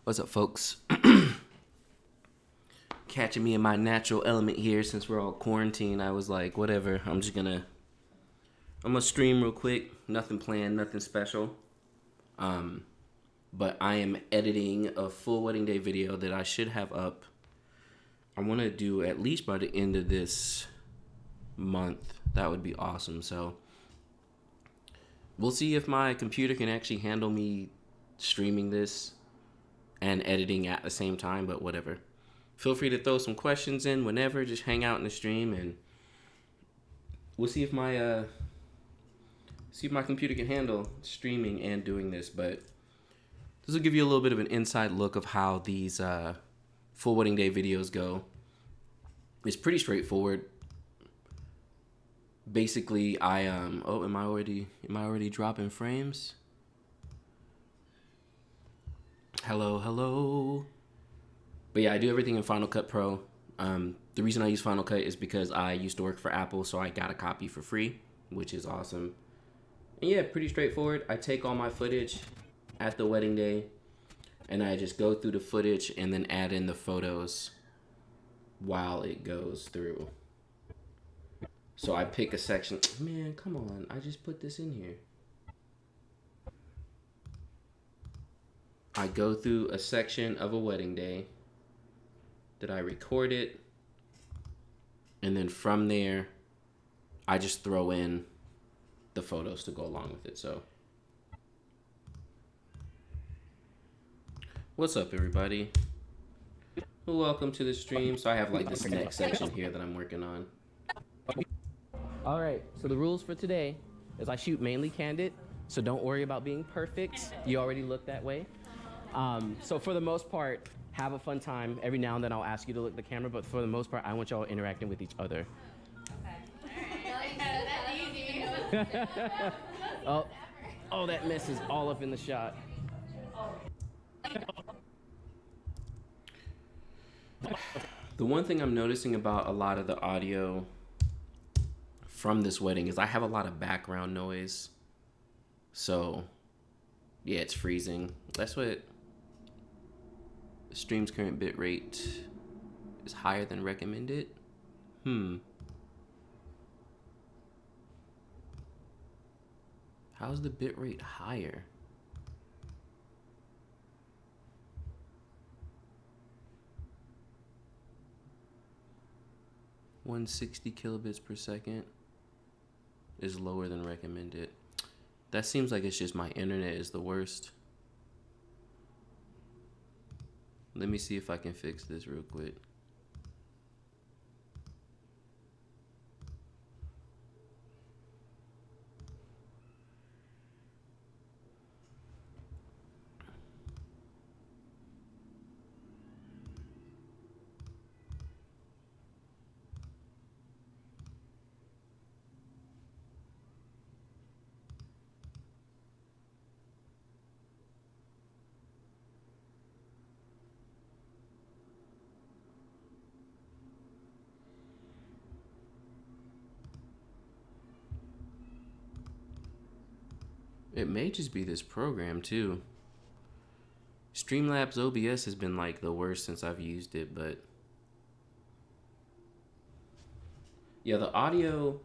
What's up, folks? Catching me in my natural element here since we're all quarantined. I was like, whatever. I'm gonna stream real quick. Nothing planned, nothing special. But I am editing a full wedding day video that I should have up. I want to do at least by the end of this month. That would be awesome. So we'll see if my computer can actually handle me streaming this and editing at the same time, but whatever. Feel free to throw some questions in whenever. Just hang out in the stream, and we'll see if my computer can handle streaming and doing this. But this will give you a little bit of an inside look of how these full wedding day videos go. It's pretty straightforward. Basically, am I already dropping frames? Hello. But yeah, I do everything in Final Cut Pro. The reason I use Final Cut is because I used to work for Apple, so I got a copy for free, which is awesome. And yeah, pretty straightforward. I take all my footage at the wedding day, and I just go through the footage and then add in the photos while it goes through. So I pick a section. Man, come on. I just put this in here. I go through a section of a wedding day that I record it, and then from there I just throw in the photos to go along with it. So what's up, everybody? Well, welcome to the stream. So I have like this next section here that I'm working on. All right, so the rules for today is I shoot mainly candid, so don't worry about being perfect. You already look that way. So for the most part, have a fun time. Every now and then I'll ask you to look at the camera, but for the most part, I want y'all interacting with each other. Okay. Oh, that mess is all up in the shot. The one thing I'm noticing about a lot of the audio from this wedding is I have a lot of background noise. So yeah, it's freezing. That's what the stream's current bit rate is higher than recommended. How's the bit rate higher? (160 kilobits per second) is lower than recommended. That seems like it's just my internet is the worst. Let me see if I can fix this real quick. It may just be this program too. Streamlabs OBS has been like the worst since I've used it, but yeah, the audio,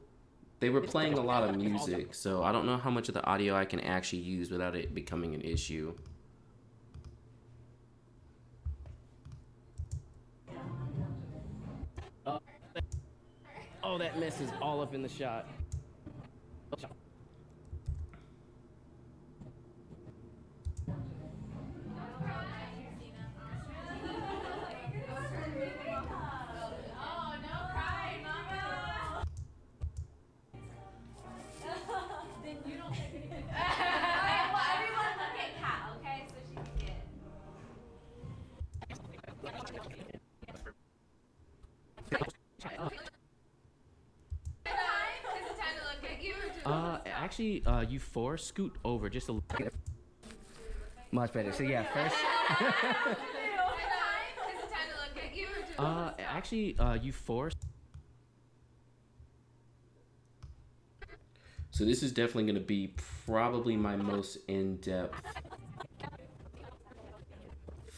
they were playing a lot of music, so I don't know how much of the audio I can actually use without it becoming an issue. Oh, that mess is all up in the shot. Actually, you four scoot over just a little. Much better. So yeah, first. Actually, you four. So this is definitely going to be probably my most in-depth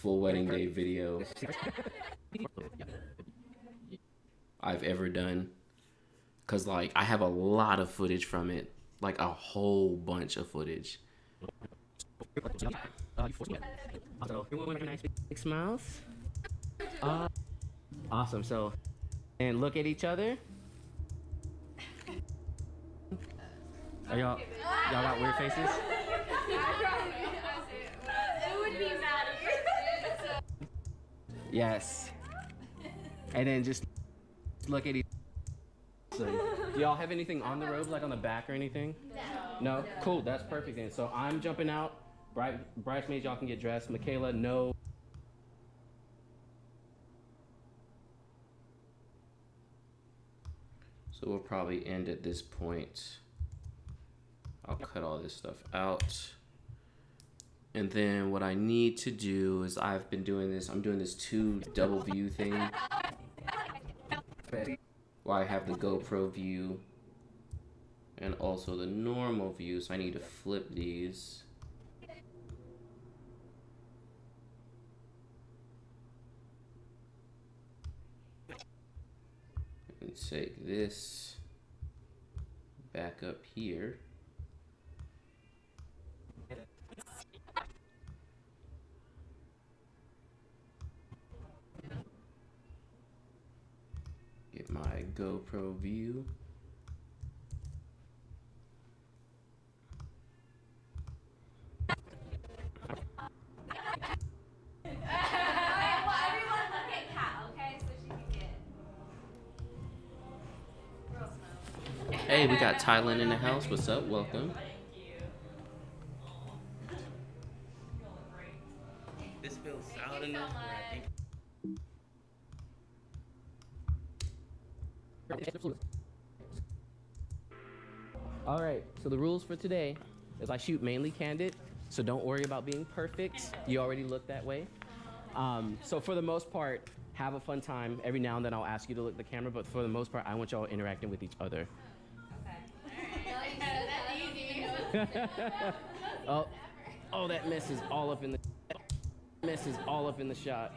full wedding day video I've ever done. Cause like I have a lot of footage from it, like a whole bunch of footage. Big smiles. Awesome. So, and look at each other. Are y'all got weird faces? It would be mad if Yes. And then just look at each. So, do y'all have anything on the robes, like on the back or anything? No. No? Cool. That's perfect then. So I'm jumping out. Bridesmaids, y'all can get dressed. Michaela, no. So we'll probably end at this point. I'll cut all this stuff out. And then what I need to do is I'm doing this 2 double view thing. Where I have the GoPro view and also the normal view, so I need to flip these. And take this back up here. Get my GoPro view. everyone look at Kat, okay? So she can get real snow. Hey, we got Thailand in the house. What's up? Welcome. This feels solid enough. All right, so the rules for today is I shoot mainly candid, so don't worry about being perfect. You already look that way. So for the most part, have a fun time. Every now and then I'll ask you to look at the camera, but for the most part, I want y'all interacting with each other. Oh, that mess is all up in the shot.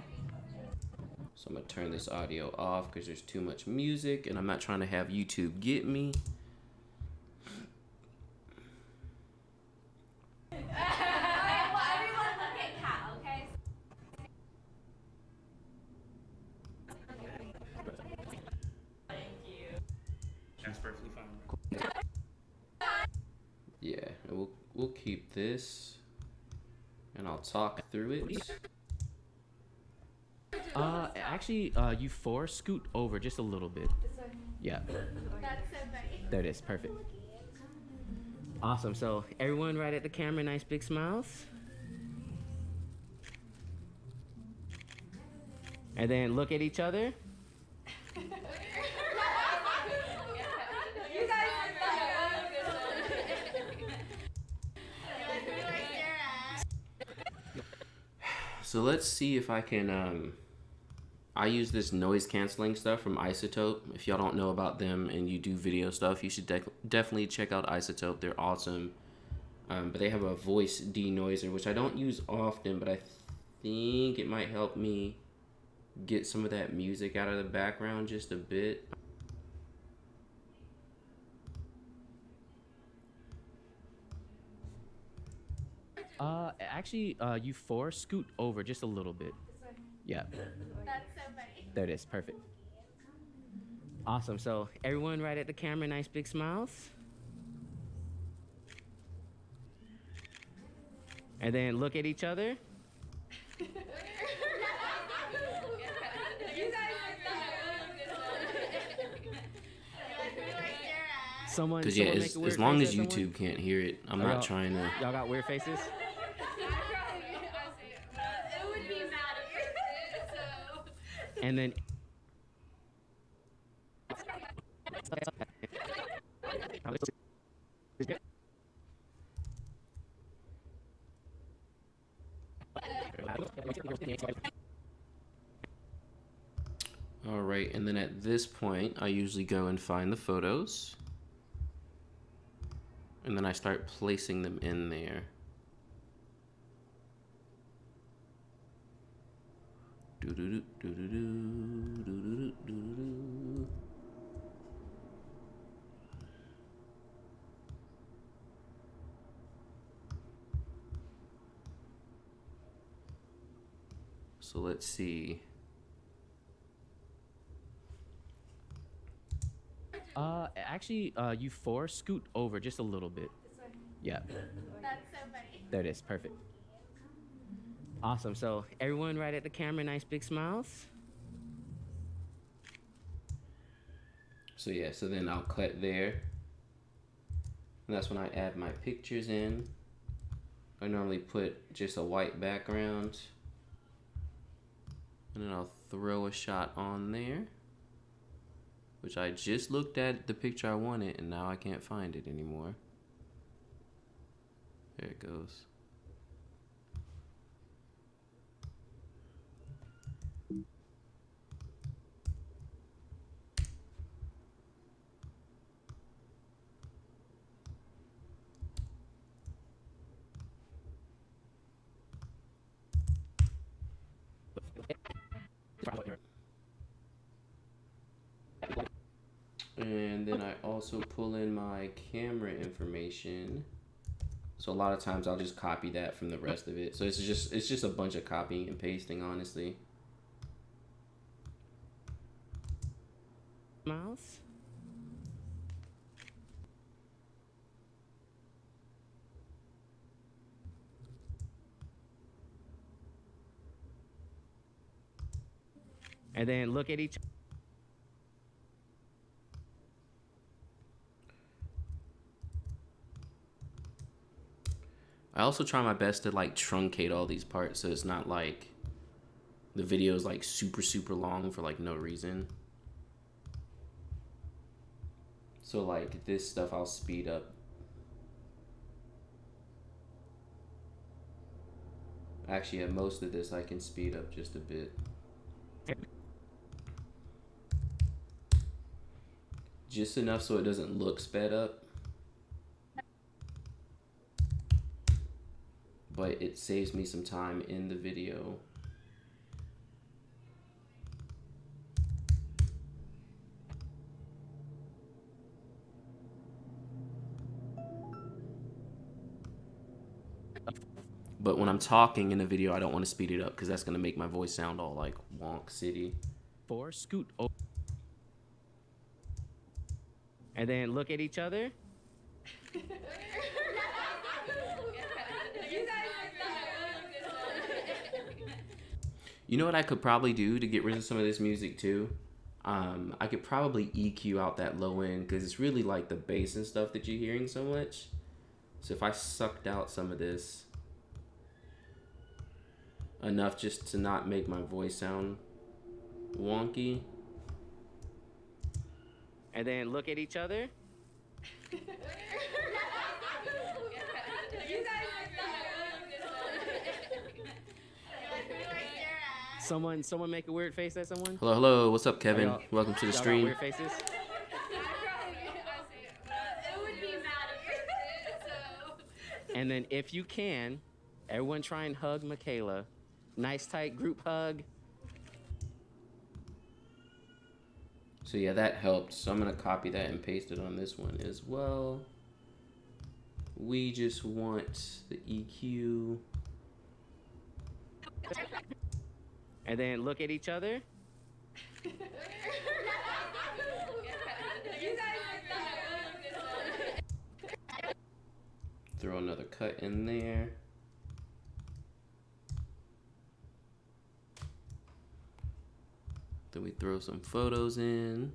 So I'm gonna turn this audio off because there's too much music and I'm not trying to have YouTube get me. Everyone look at Kat, okay? That's perfectly fine. Yeah, and we'll keep this and I'll talk through it. Actually, you 4 scoot over just a little bit. Yeah. That's so funny. There it is. Perfect. Awesome. So everyone right at the camera, nice big smiles. And then look at each other. You guys So let's see if I can, I use this noise canceling stuff from iZotope. If y'all don't know about them and you do video stuff, you should definitely check out iZotope. They're awesome. But they have a voice denoiser, which I don't use often, but I think it might help me get some of that music out of the background just a bit. Actually, you 4 scoot over just a little bit. Yeah. That's so funny. There it is. Perfect. Awesome. So everyone right at the camera, nice big smiles. And then look at each other. You guys Someone. Because yeah, someone make a weird as long face as at someone? YouTube can't hear it, I'm Are not y'all- trying to. Y'all got weird faces? It would be mad if so. And then. All right, and then at this point, I usually go and find the photos. And then I start placing them in there. Do-do-do, do-do-do, do-do-do, do-do-do. So let's see. Actually, you four scoot over just a little bit. Yeah, That's so funny. there it is. Perfect. Awesome. So everyone right at the camera, nice big smiles. So yeah, so then I'll cut there. And that's when I add my pictures in. I normally put just a white background. And then I'll throw a shot on there. Which I just looked at the picture I wanted and now I can't find it anymore. There it goes. And then I also pull in my camera information. So a lot of times I'll just copy that from the rest of it. So it's just a bunch of copying and pasting, honestly. Smiles. And then look at each. I also try my best to like truncate all these parts so it's not like the video is like super long for like no reason. So like this stuff I'll speed up. Actually, yeah, most of this I can speed up just a bit. Just enough so it doesn't look sped up. But it saves me some time in the video. But when I'm talking in the video, I don't want to speed it up because that's going to make my voice sound all like wonk city. Four scoot over. And then look at each other. You know what I could probably do to get rid of some of this music too? I could probably EQ out that low end because it's really like the bass and stuff that you're hearing so much. So if I sucked out some of this enough just to not make my voice sound wonky. And then look at each other. Someone make a weird face at someone. Hello, what's up, Kevin? Y'all- Welcome to the y'all got stream. weird faces. It would be mad at so. And then if you can, everyone try and hug Michaela. Nice tight group hug. So yeah, that helped. So I'm gonna copy that and paste it on this one as well. We just want the EQ. And then look at each other. Throw another cut in there. Then we throw some photos in.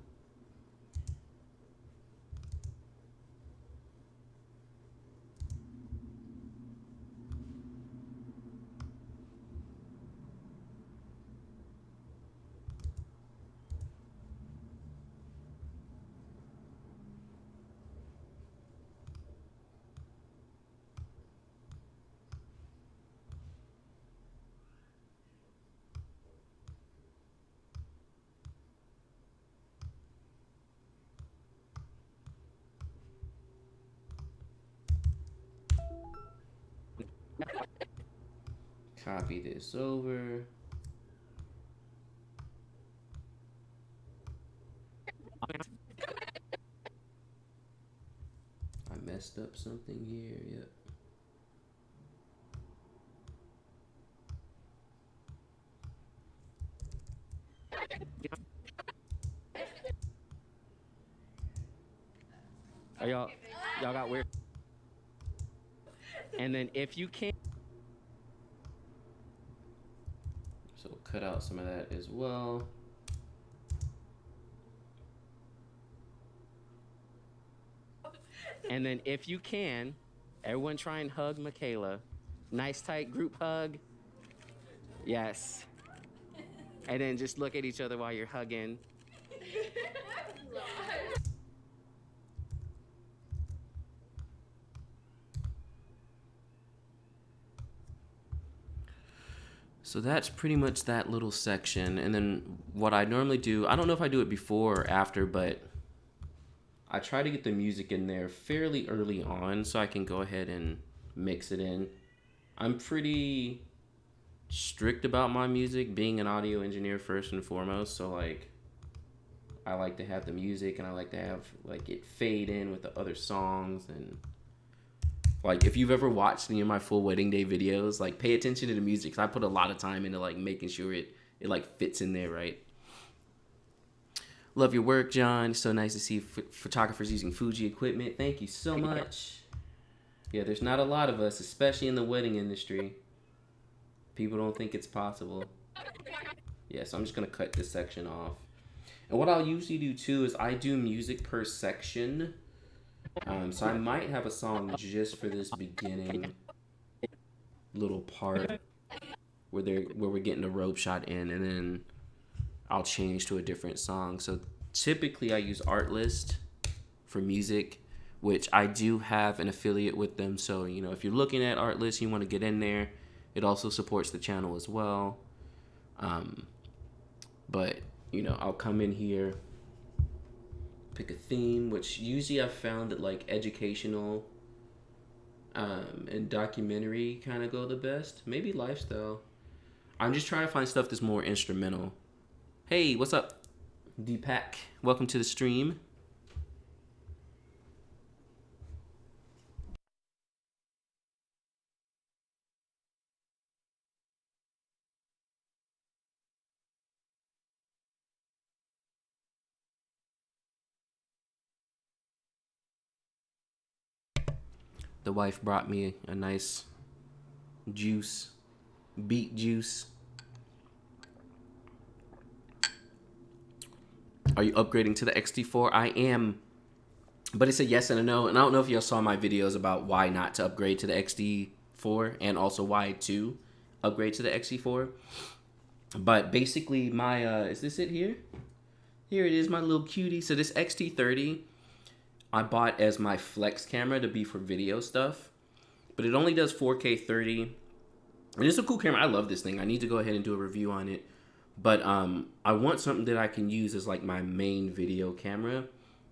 Copy this over. messed up something here. Yep. Are y'all got weird? And then if you can, So cut out some of that as well. and then if you can, everyone try and hug Michaela. Nice tight group hug. Yes. And then just look at each other while you're hugging. So that's pretty much that little section. And then what I normally do, I don't know if I do it before or after, but I try to get the music in there fairly early on so I can go ahead and mix it in. I'm pretty strict about my music, being an audio engineer first and foremost. So like, I like to have the music and I like to have like it fade in with the other songs. And like, if you've ever watched any of my full wedding day videos, like pay attention to the music, 'cause I put a lot of time into like making sure it like fits in there right. Love your work, John. So nice to see photographers using Fuji equipment. Thank you so much. Yeah, there's not a lot of us, especially in the wedding industry. People don't think it's possible. Yeah, so I'm just gonna cut this section off. And what I'll usually do too is I do music per section. So I might have a song just for this beginning little part where we're getting a rope shot in, and then I'll change to a different song. So typically I use Artlist for music, which I do have an affiliate with them. So, you know, if you're looking at Artlist, you want to get in there. It also supports the channel as well. But, you know, I'll come in here, pick a theme, which usually I've found that like educational and documentary kind of go the best. Maybe lifestyle. I'm just trying to find stuff that's more instrumental. Hey, what's up, Deepak? Welcome to the stream. The wife brought me a nice juice, beet juice. Are you upgrading to the XT4? I am, but it's a yes and a no. And I don't know if y'all saw my videos about why not to upgrade to the XT4 and also why to upgrade to the XT4. But basically my, is this it here? Here it is, my little cutie. So this XT30, I bought as my flex camera to be for video stuff, but it only does 4K 30. And it's a cool camera. I love this thing. I need to go ahead and do a review on it. But I want something that I can use as like my main video camera.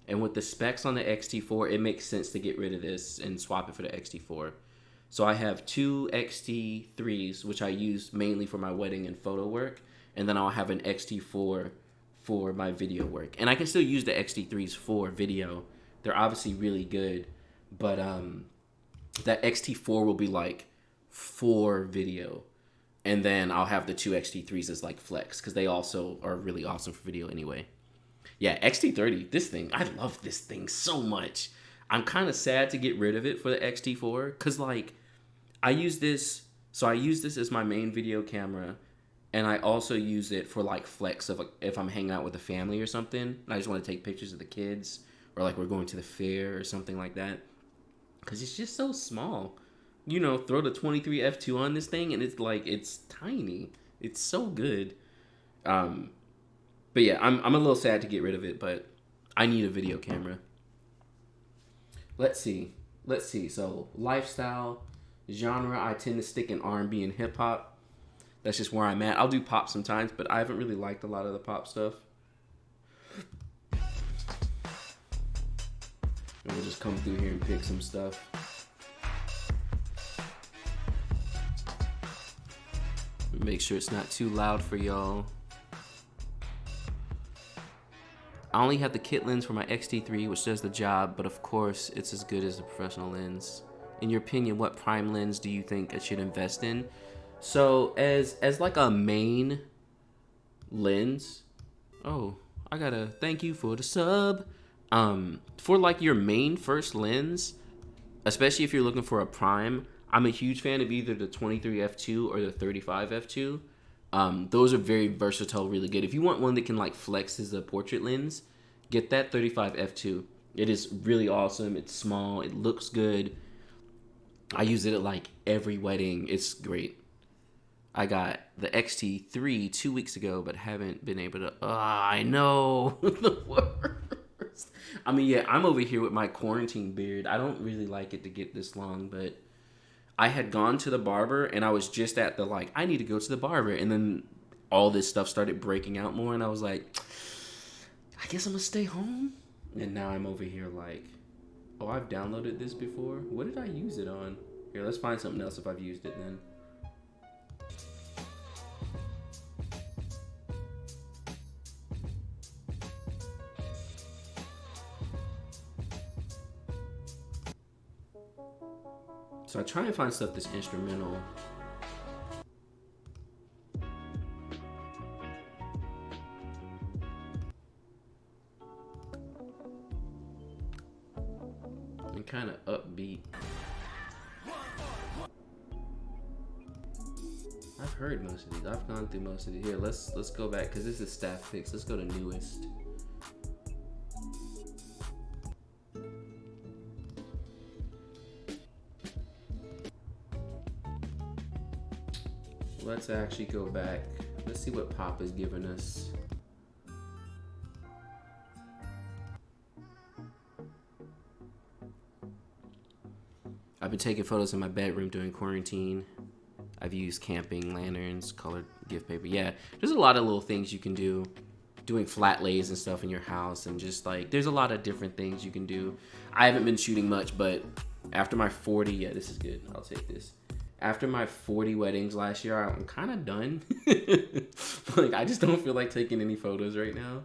And with the specs on the XT4, it makes sense to get rid of this and swap it for the XT4. So I have two XT3s, which I use mainly for my wedding and photo work. And then I'll have an XT4 for my video work. And I can still use the XT3s for video. They're obviously really good. But that XT4 will be like for video. And then I'll have the two XT3s as like flex, because they also are really awesome for video anyway. Yeah, XT30, this thing, I love this thing so much. I'm kind of sad to get rid of it for the XT4, because like I use this as my main video camera, and I also use it for like flex of if I'm hanging out with a family or something, and I just want to take pictures of the kids, or like we're going to the fair or something like that, because it's just so small. You know, throw the 23 f2 on this thing and it's like, it's tiny. It's so good. But yeah, I'm a little sad to get rid of it, but I need a video camera. Let's see. So lifestyle, genre, I tend to stick in R&B and hip hop. That's just where I'm at. I'll do pop sometimes, but I haven't really liked a lot of the pop stuff. And we'll just come through here and pick some stuff. Make sure it's not too loud for y'all. I only have the kit lens for my X-T3, which does the job, but of course, it's as good as a professional lens. In your opinion, what prime lens do you think I should invest in? So, as like a main lens, oh, I gotta thank you for the sub. For like your main first lens, especially if you're looking for a prime, I'm a huge fan of either the 23 f2 or the 35 f2. Those are very versatile, really good. If you want one that can like flex as a portrait lens, get that 35 f2. It is really awesome. It's small. It looks good. I use it at like every wedding. It's great. I got the X-T3 2 weeks ago, but haven't been able to. I know. The worst. I mean, yeah, I'm over here with my quarantine beard. I don't really like it to get this long, but I had gone to the barber and I was just at the like, I need to go to the barber. And then all this stuff started breaking out more. And I was like, I guess I'm going to stay home. And now I'm over here like, oh, I've downloaded this before. What did I use it on? Here, let's find something else if I've used it then. So I try and find stuff that's instrumental. And kind of upbeat. I've heard most of these. I've gone through most of these. Here, let's go back because this is staff picks. Let's go to newest. Let's actually go back. Let's see what Pop is giving us. I've been taking photos in my bedroom during quarantine. I've used camping lanterns, colored gift paper. Yeah, there's a lot of little things you can do. Doing flat lays and stuff in your house, and just like, there's a lot of different things you can do. I haven't been shooting much, but after my 40, yeah, this is good. I'll take this. After my 40 weddings last year, I'm kind of done. Like, I just don't feel like taking any photos right now.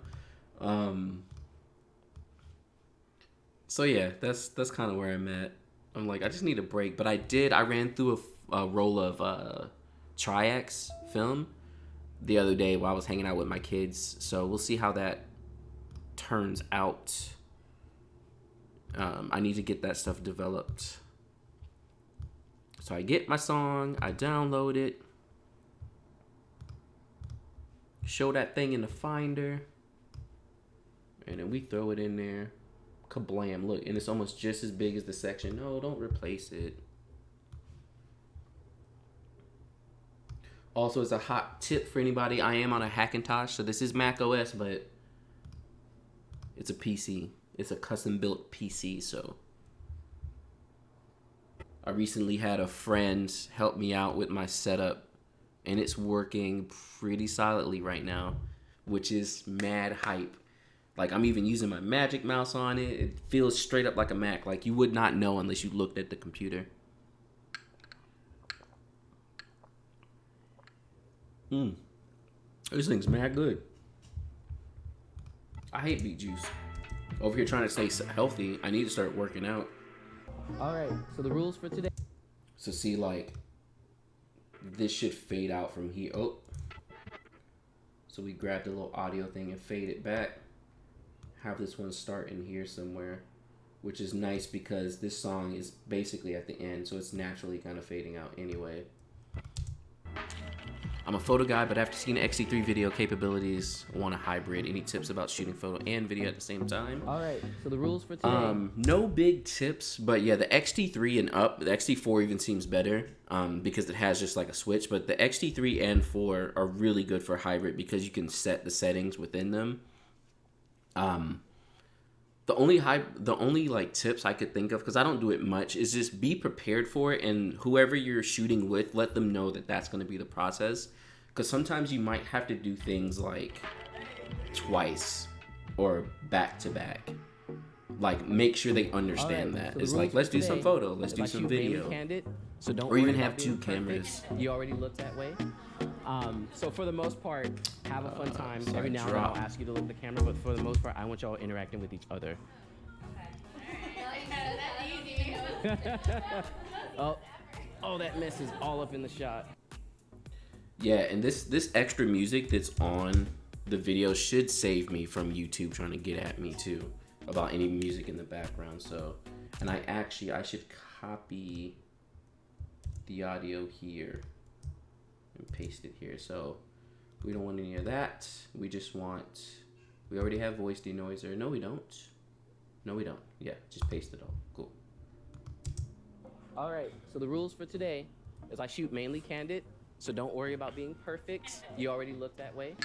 So yeah, that's kind of where I'm at. I'm like, I just need a break. But I ran through a roll of Tri-X film the other day while I was hanging out with my kids. So we'll see how that turns out. I need to get that stuff developed. So I get my song, I download it, show that thing in the Finder, and then we throw it in there. Kablam, look, and it's almost just as big as the section. No, don't replace it. Also, as a hot tip for anybody, I am on a Hackintosh, so this is Mac OS, but it's a PC. It's a custom built PC, so I recently had a friend help me out with my setup, and it's working pretty solidly right now, which is mad hype. Like, I'm even using my Magic Mouse on it. It feels straight up like a Mac. Like, you would not know unless you looked at the computer. This thing's mad good. I hate beet juice. Over here trying to stay healthy, I need to start working out. All right, so the rules for today. So see, like, this should fade out from here. Oh. So we grab the little audio thing and fade it back. Have this one start in here somewhere, which is nice because this song is basically at the end, so it's naturally kind of fading out anyway. I'm a photo guy, but after seeing the X-T3 video capabilities, I want a hybrid. Any tips about shooting photo and video at the same time? All right, so the rules for today. No big tips, but yeah, the X-T3 and up, the X-T4 even seems better because it has just like a switch, but the X-T3 and 4 are really good for hybrid because you can set the settings within them. The only like tips I could think of, because I don't do it much, is just be prepared for it, and whoever you're shooting with, let them know that that's going to be the process, because sometimes you might have to do things like twice or back to back. like make sure they All understand right, that. so the It's rules like, let's do some today photo, let's is do I some shoot mainly video. candid, so don't Or even worry have about being two cameras. perfect. You already look that way. So for the most part, have a fun time. so Every I now and then I'll drop. ask you to look at the camera, but for the most part, I want y'all interacting with each other. Oh, that mess is all up in the shot. Yeah, and this extra music that's on the video should save me from YouTube trying to get at me too about any music in the background. So, and I should copy the audio here and paste it here. So we don't want any of that. We already have voice denoiser. No, we don't. No, we don't. Yeah, just paste it all. Cool. All right, so the rules for today is I shoot mainly candid, so don't worry about being perfect. You already look that way.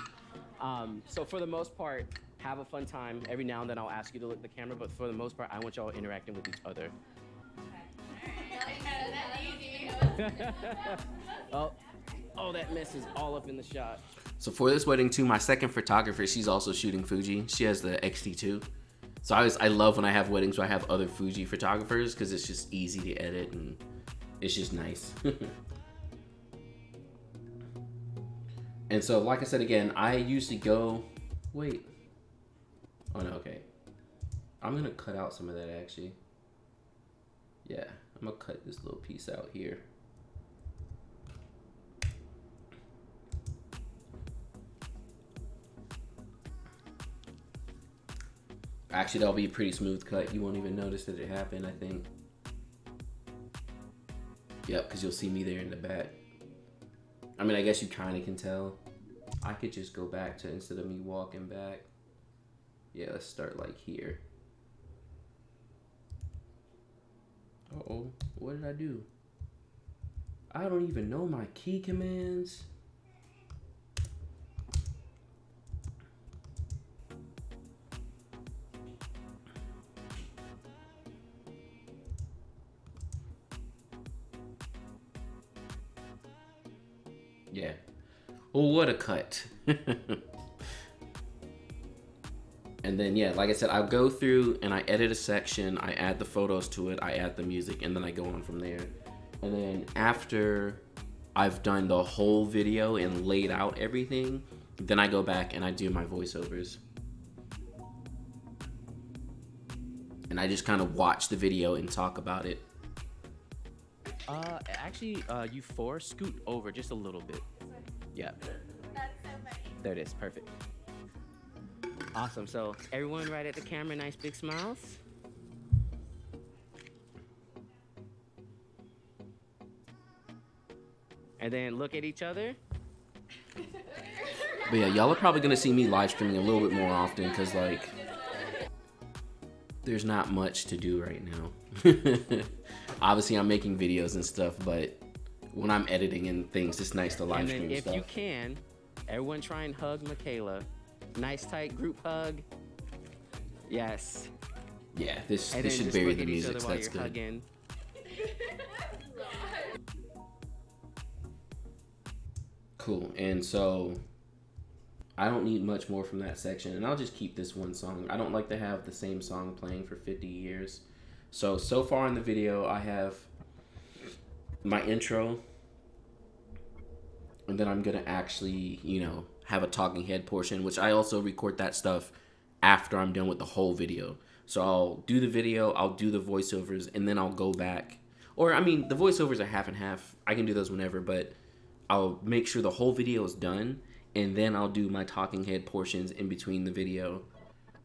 So for the most part, have a fun time. Every now and then I'll ask you to look at the camera, but for the most part, I want y'all interacting with each other. Oh, that mess is all up in the shot. So for this wedding too, my second photographer, she's also shooting Fuji. She has the X-T2. So I love when I have weddings where I have other Fuji photographers because it's just easy to edit and it's just nice. And so, like I said again, I usually go, wait. Oh no, okay. I'm gonna cut out some of that actually. Yeah, I'm gonna cut this little piece out here. Actually, that'll be a pretty smooth cut. You won't even notice that it happened, I think. Yep, because you'll see me there in the back. I mean, I guess you kind of can tell. I could just go back to, instead of me walking back. Yeah, let's start like here. Uh-oh, what did I do? I don't even know my key commands. Yeah. Well, what a cut. And then, yeah, like I said, I'll go through and I edit a section, I add the photos to it, I add the music, and then I go on from there. And then after I've done the whole video and laid out everything, then I go back and I do my voiceovers. And I just kind of watch the video and talk about it. Actually, you four, scoot over just a little bit. Yeah. That's so funny. There it is, perfect. Awesome, so everyone right at the camera, nice big smiles. And then look at each other. But yeah, y'all are probably gonna see me live streaming a little bit more often because like there's not much to do right now. Obviously I'm making videos and stuff, but when I'm editing and things, it's nice to live And stream then if stuff. you can, everyone try and hug Michaela. Nice tight group hug. Yes. Yeah, this And then should just bury look the at each music, other so while that's you're good. hugging. Cool. And so I don't need much more from that section, and I'll just keep this one song. I don't like to have the same song playing for 50 years. So far in the video, I have my intro, and then I'm gonna actually, have a talking head portion, which I also record that stuff after I'm done with the whole video. So I'll do the video, I'll do the voiceovers, and then I'll go back. Or, I mean, the voiceovers are half and half. I can do those whenever, but I'll make sure the whole video is done, and then I'll do my talking head portions in between the video.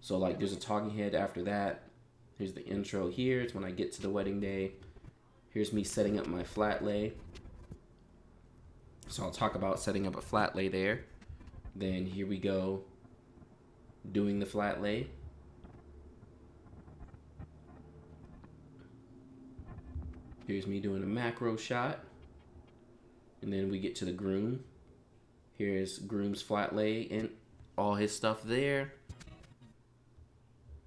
So, like, there's a talking head after that. Here's the intro here. It's when I get to the wedding day. Here's me setting up my flat lay. So I'll talk about setting up a flat lay there. Then here we go, doing the flat lay. Here's me doing a macro shot. And then we get to the groom. Here's groom's flat lay and all his stuff there.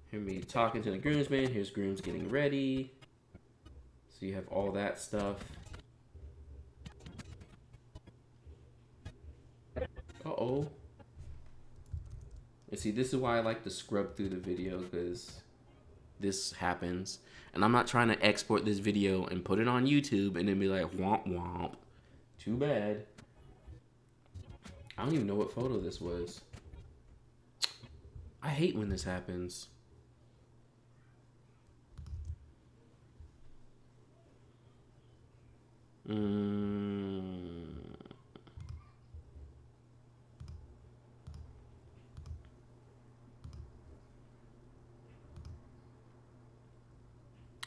Here me talking to the groomsman. Here's groom's getting ready. So you have all that stuff. Uh-oh. And see, this is why I like to scrub through the video, because this happens. And I'm not trying to export this video and put it on YouTube and then be like, womp womp. Too bad. I don't even know what photo this was. I hate when this happens.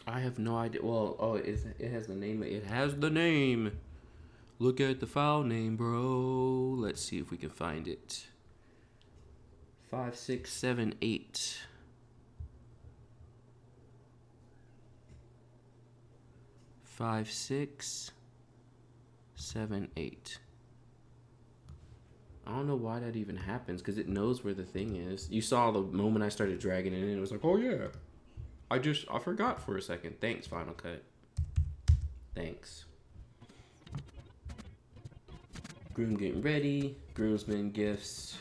I have no idea. Well, oh, it has the name. It has the name. Look at the file name, bro. Let's see if we can find it. 5678. 5678. I don't know why that even happens, because it knows where the thing is. You saw the moment I started dragging it in, it was like, oh yeah. I forgot for a second. Thanks, Final Cut. Thanks. Groom getting ready. Groomsmen gifts.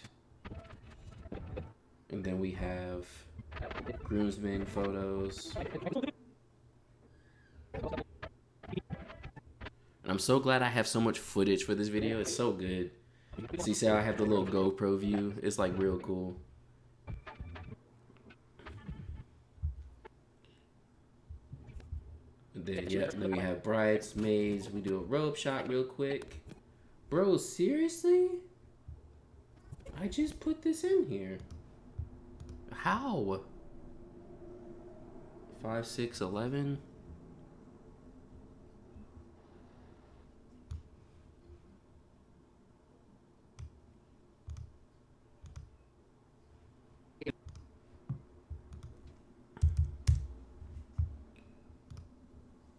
And then we have groomsmen photos. And I'm so glad I have so much footage for this video. It's so good. See how I have the little GoPro view? It's like real cool. And then, yeah, then we have bridesmaids. We do a robe shot real quick. Bro, seriously? I just put this in here. How? 5, 6, 11.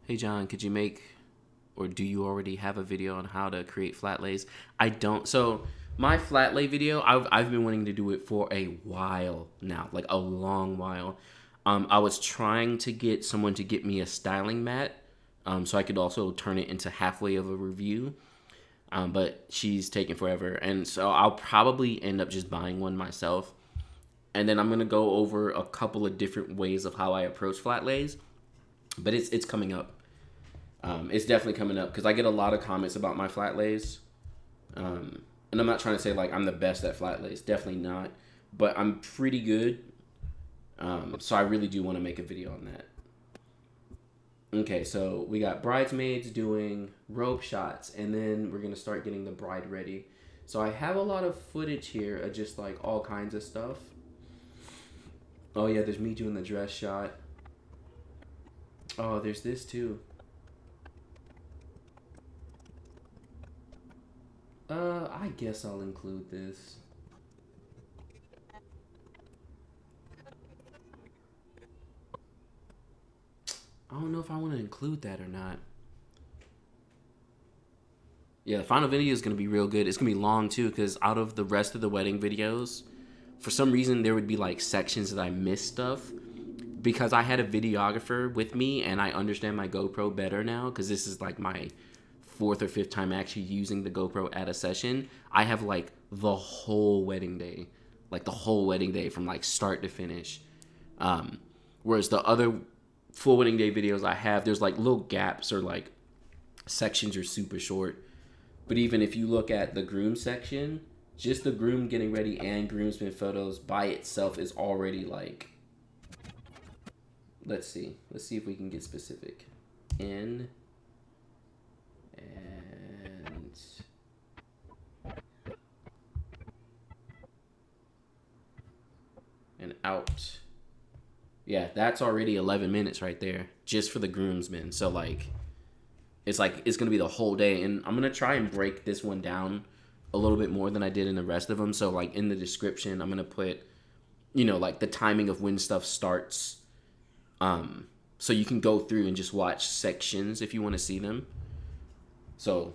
Hey John, could you make, or do you already have a video on how to create flat lays? I don't. So my flat lay video, I've been wanting to do it for a while now, like a long while. I was trying to get someone to get me a styling mat, so I could also turn it into halfway of a review. But she's taking forever, and so I'll probably end up just buying one myself. And then I'm gonna go over a couple of different ways of how I approach flat lays. But it's coming up. It's definitely coming up because I get a lot of comments about my flat lays. And I'm not trying to say like I'm the best at flat lays. Definitely not. But I'm pretty good. So I really do want to make a video on that. Okay, so we got bridesmaids doing robe shots. And then we're going to start getting the bride ready. So I have a lot of footage here of just like all kinds of stuff. Oh yeah, there's me doing the dress shot. Oh, there's this too. I guess I'll include this. I don't know if I want to include that or not. Yeah, the final video is going to be real good. It's going to be long too, because out of the rest of the wedding videos, for some reason there would be like sections that I missed stuff. Because I had a videographer with me and I understand my GoPro better now, because this is like my 4th or 5th time actually using the GoPro at a session. I have like the whole wedding day, like the whole wedding day from like start to finish. Whereas the other full wedding day videos I have, there's like little gaps or like sections are super short. But even if you look at the groom section, just the groom getting ready and groomsmen photos by itself is already like, let's see if we can get specific. In and out. Yeah, that's already 11 minutes right there just for the groomsmen. So like it's gonna be the whole day, and I'm gonna try and break this one down a little bit more than I did in the rest of them. So like in the description, I'm gonna put, you know, like the timing of when stuff starts. So you can go through and just watch sections if you want to see them. So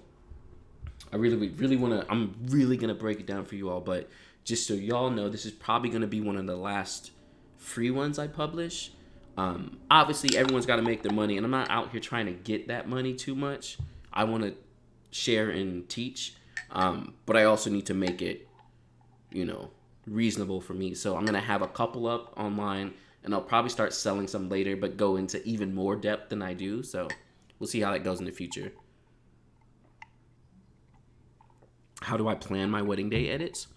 I really want to, I'm really going to break it down for you all. But just so y'all know, this is probably going to be one of the last free ones I publish. Obviously, everyone's got to make their money. And I'm not out here trying to get that money too much. I want to share and teach. But I also need to make it, you know, reasonable for me. So I'm going to have a couple up online. and I'll probably start selling some later, but go into even more depth than I do. So we'll see how that goes in the future. How do I plan my wedding day edits?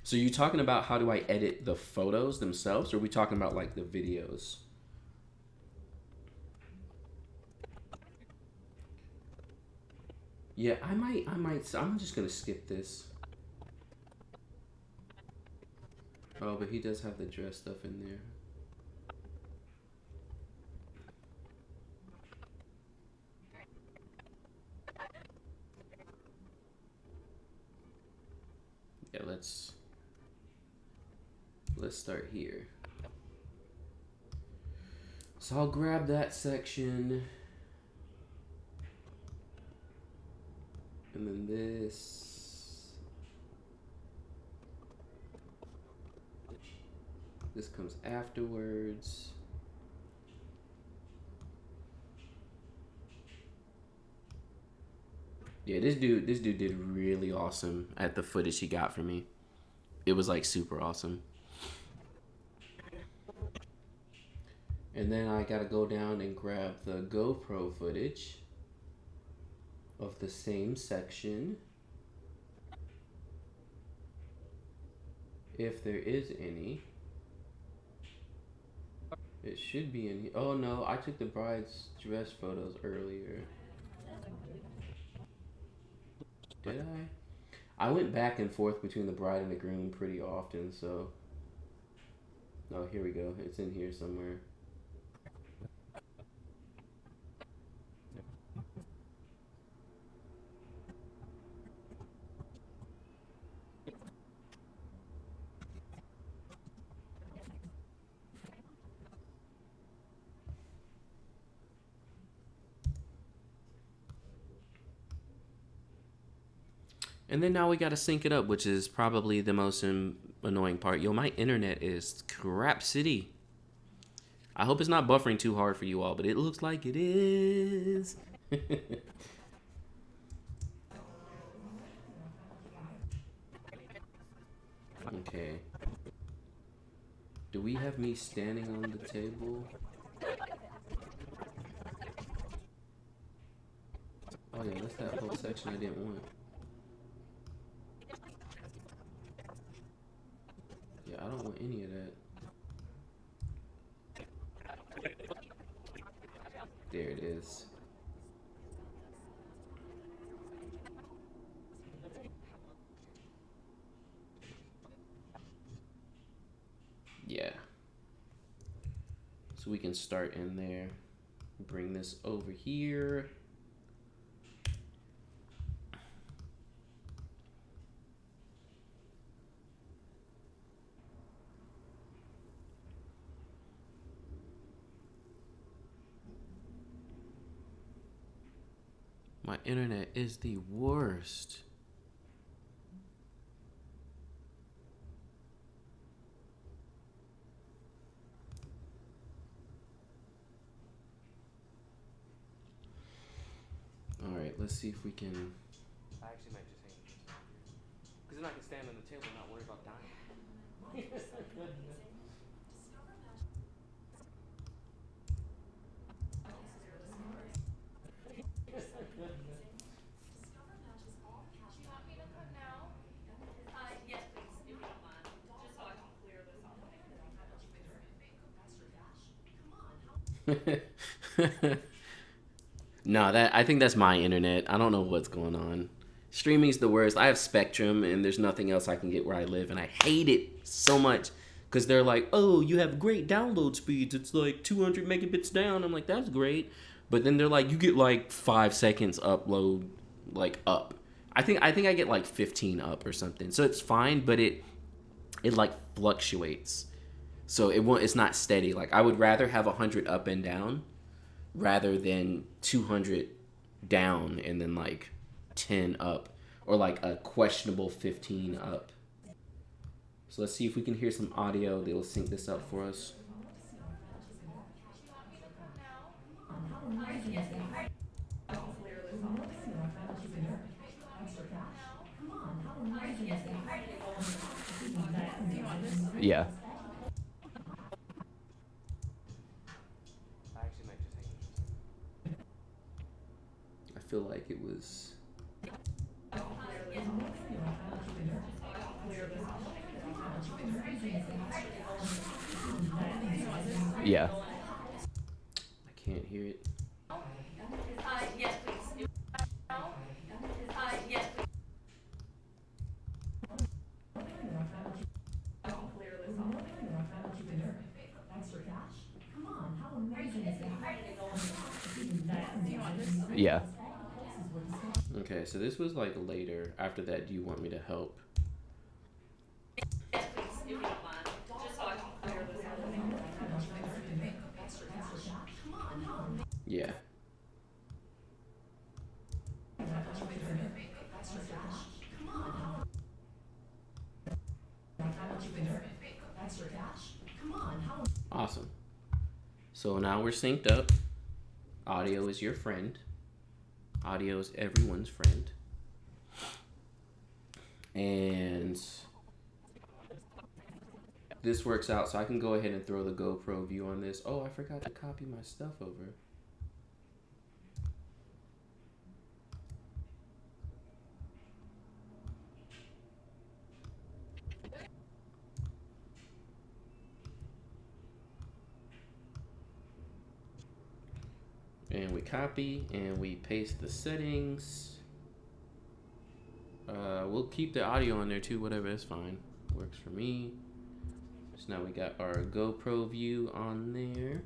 So you talking about how do I edit the photos themselves, or are we talking about like the videos? Yeah, I might, I'm just gonna skip this. Oh, but he does have the dress stuff in there. Yeah, let's start here. So I'll grab that section. And then this comes afterwards. Yeah, this dude did really awesome at the footage he got for me. It was like super awesome. And then I gotta go down and grab the GoPro footage of the same section, if there is any. It should be in here. Oh no, I took the bride's dress photos earlier. Did I? I went back and forth between the bride and the groom pretty often, so. Oh, here we go. It's in here somewhere. And then now we gotta sync it up, which is probably the most annoying part. Yo, my internet is crap city. I hope it's not buffering too hard for you all, but it looks like it is. Okay. Do we have me standing on the table? Oh yeah, that's that whole section I didn't want. Yeah, I don't want any of that. There it is. Yeah. So we can start in there. Bring this over here. My internet is the worst. All right, let's see if we can. I actually might just hang this because then I can stand on the table and not worry about dying. No, I think that's my internet. I don't know what's going on. Streaming's the worst. I have Spectrum and there's nothing else I can get where I live, and I hate it so much because they're like, "Oh, you have great download speeds. It's like 200 megabits down." I'm like, "That's great." But then they're like, "You get like 5 seconds upload like up." I think I get like 15 up or something. So it's fine, but it like fluctuates. So it's not steady. Like I would rather have 100 up and down rather than 200 down and then like 10 up, or like a questionable 15 up. So let's see if we can hear some audio. They'll sync this up for us. Yeah. feel like it was. Yeah. I can't hear it. Yes, please. Yes, please. Yeah. Okay, so this was like later. After that, do you want me to help? Yes, please, if you don't mind. Just so I can clear this out. Yeah. Awesome. So now we're synced up. Audio is your friend. Audio is everyone's friend. And this works out, so I can go ahead and throw the GoPro view on this. Oh, I forgot to copy my stuff over. And we copy and we paste the settings. We'll keep the audio on there too, whatever, it's fine. Works for me. So now we got our GoPro view on there.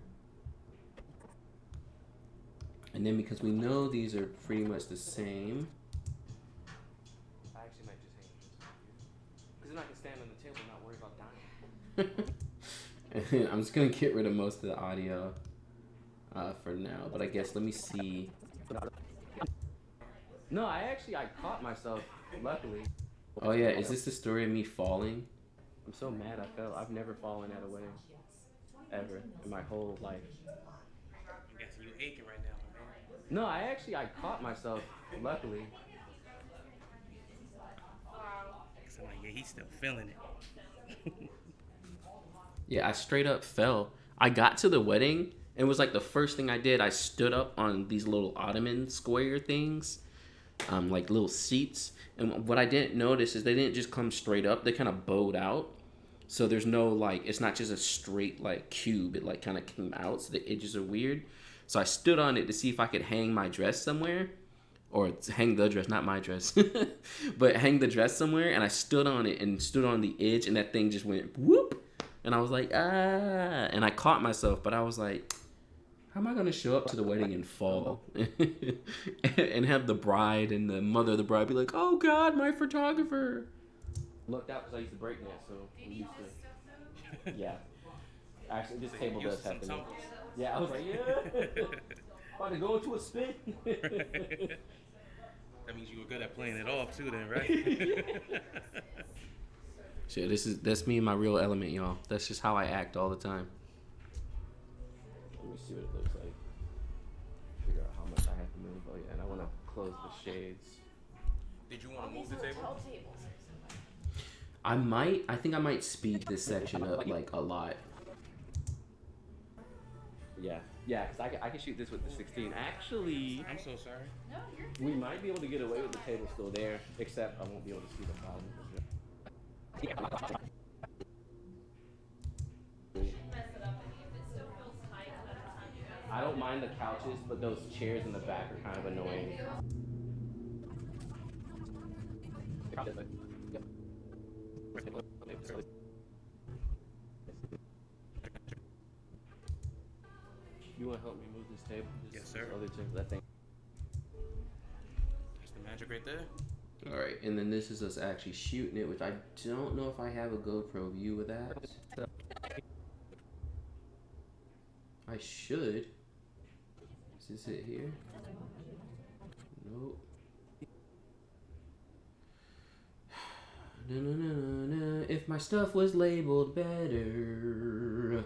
And then because we know these are pretty much the same. I actually might just hang this because then I can stand on the table and not worry about dying. I'm just gonna get rid of most of the audio for now, but I guess let me see. No, I caught myself, luckily. Oh yeah, is this the story of me falling? I'm so mad I fell. I've never fallen at a wedding. Ever. In my whole life. I'm guessing you aching right now, man. No, I caught myself, luckily. So I'm like, yeah, he's still feeling it. Yeah, I straight up fell. I got to the wedding and it was like the first thing I did. I stood up on these little ottoman square things, like little seats. And what I didn't notice is they didn't just come straight up. They kind of bowed out. So there's no like, it's not just a straight like cube. It like kind of came out. So the edges are weird. So I stood on it to see if I could hang my dress somewhere. Or hang the dress, not my dress. But hang the dress somewhere. And I stood on it and stood on the edge. And that thing just went whoop. And I was like, ah. And I caught myself. But I was like, how am I going to show up to the wedding and fall? And have the bride and the mother of the bride be like, oh, God, my photographer. Looked out because I used to break dance, so I'm used to it. Yeah. Actually, this table Used does to some happen. tumbles. Yeah, I was like, yeah. About to go into a spin. That means you were good at playing it off too, then, right? Shit, that's me in my real element, y'all. That's just how I act all the time. Let me see what it looks like. Figure out how much I have to move. Oh yeah, and I want to close the shades. Did you want to move the table? I think I might speed this section up like a lot. Yeah, because I can shoot this with the 16. Actually, I'm so sorry. No, you're we might be able to get away with the table still there, except I won't be able to see the bottom of it. I don't mind the couches, but those chairs in the back are kind of annoying. You want to help me move this table? Yes, sir. Other table, that thing. That's the magic right there. All right, and then this is us actually shooting it, which I don't know if I have a GoPro view of that. I should. Is this it here? Nope. No, no, no, no, no. If my stuff was labeled better.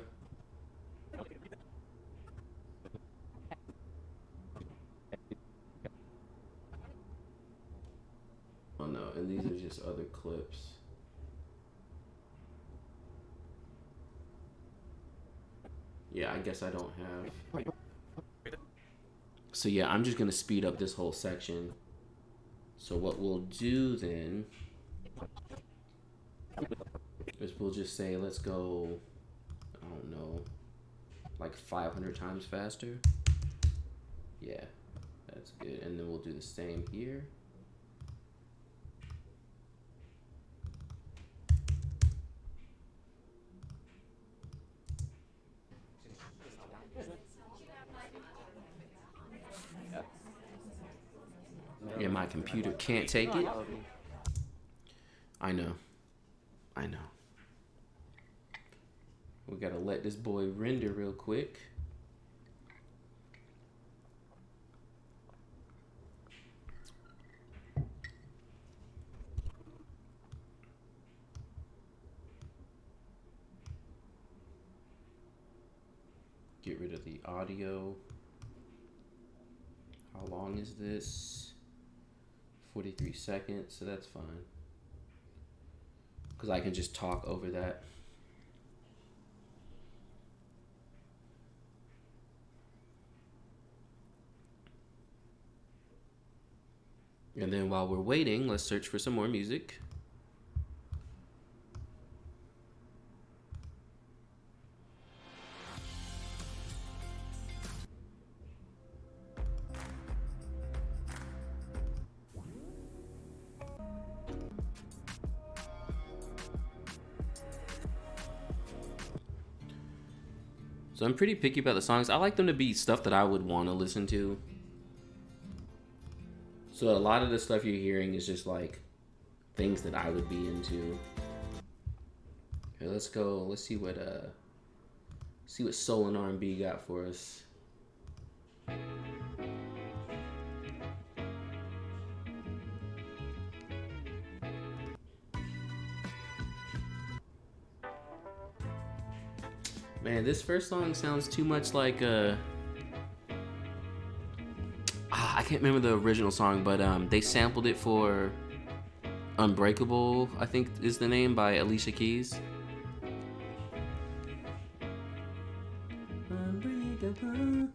Oh no, and these are just other clips. Yeah, I guess I don't have. So yeah, I'm just gonna speed up this whole section. So what we'll do then is we'll just say, let's go, I don't know, like 500 times faster. Yeah, that's good. And then we'll do the same here. Yeah, my computer can't take it. I know. I know. We gotta let this boy render real quick. Get rid of the audio. How long is this? 43 seconds, so that's fine. Because I can just talk over that. And then while we're waiting, let's search for some more music. So I'm pretty picky about the songs. I like them to be stuff that I would want to listen to. So a lot of the stuff you're hearing is just like things that I would be into. Okay, let's go. Let's see what soul and R&B got for us. Man, this first song sounds too much like I can't remember the original song, but they sampled it for Unbreakable, I think is the name, by Alicia Keys. Unbreakable.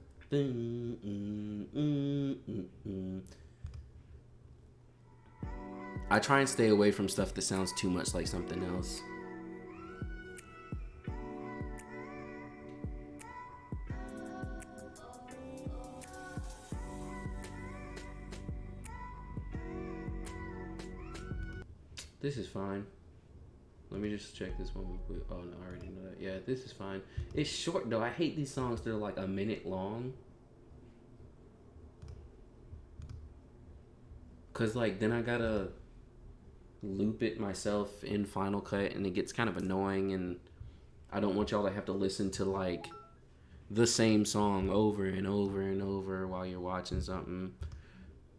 I try and stay away from stuff that sounds too much like something else. This is fine. Let me just check this one real quick. Oh no, I already know that. Yeah, this is fine. It's short though. I hate these songs that are like a minute long. Cause like then I gotta loop it myself in Final Cut and it gets kind of annoying, and I don't want y'all to have to listen to like the same song over and over and over while you're watching something.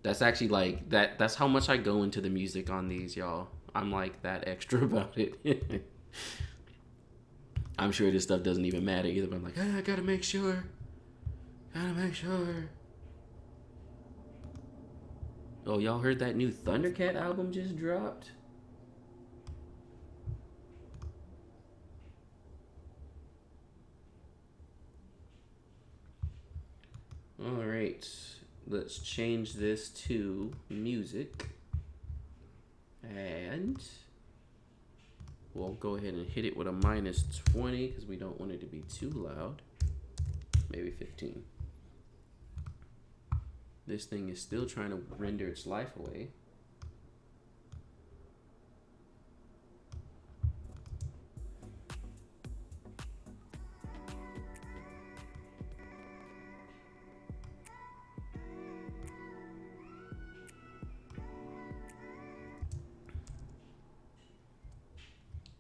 That's actually like that's how much I go into the music on these, y'all. I'm like that extra about it. I'm sure this stuff doesn't even matter either, but I'm like, I gotta make sure. Oh, y'all heard that new Thundercat album just dropped? Alright, let's change this to music. And we'll go ahead and hit it with a -20 because we don't want it to be too loud. Maybe 15. This thing is still trying to render its life away.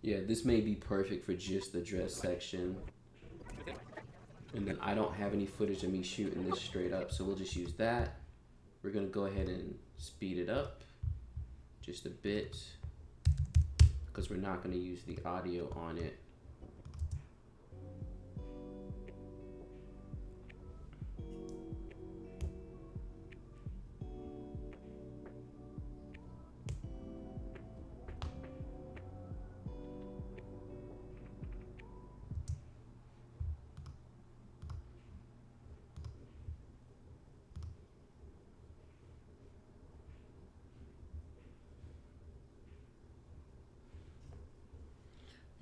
Yeah, this may be perfect for just the dress section. And then I don't have any footage of me shooting this straight up, so we'll just use that. We're gonna go ahead and speed it up just a bit because we're not gonna use the audio on it.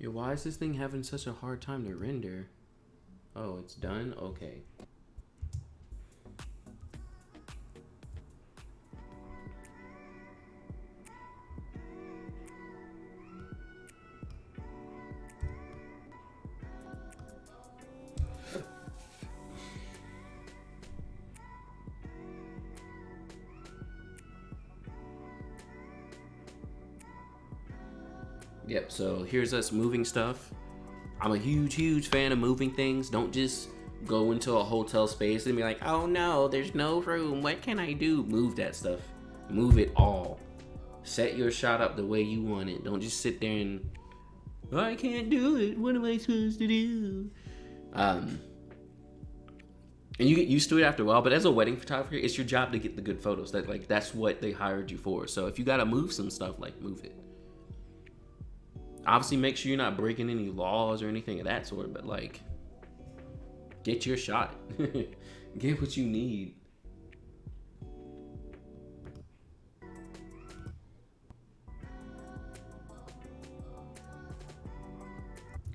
Yeah, why is this thing having such a hard time to render? Oh, it's done? Okay. Yep, so here's us moving stuff. I'm a huge fan of moving things. Don't just go into a hotel space and be like, oh no, there's no room. What can I do? Move that stuff. Move it all. Set your shot up the way you want it. Don't just sit there and, oh, I can't do it. What am I supposed to do? And you get used to it after a while, but as a wedding photographer, it's your job to get the good photos. That's what they hired you for. So if you gotta move some stuff, like, move it. Obviously, make sure you're not breaking any laws or anything of that sort, but like, get your shot. Get what you need.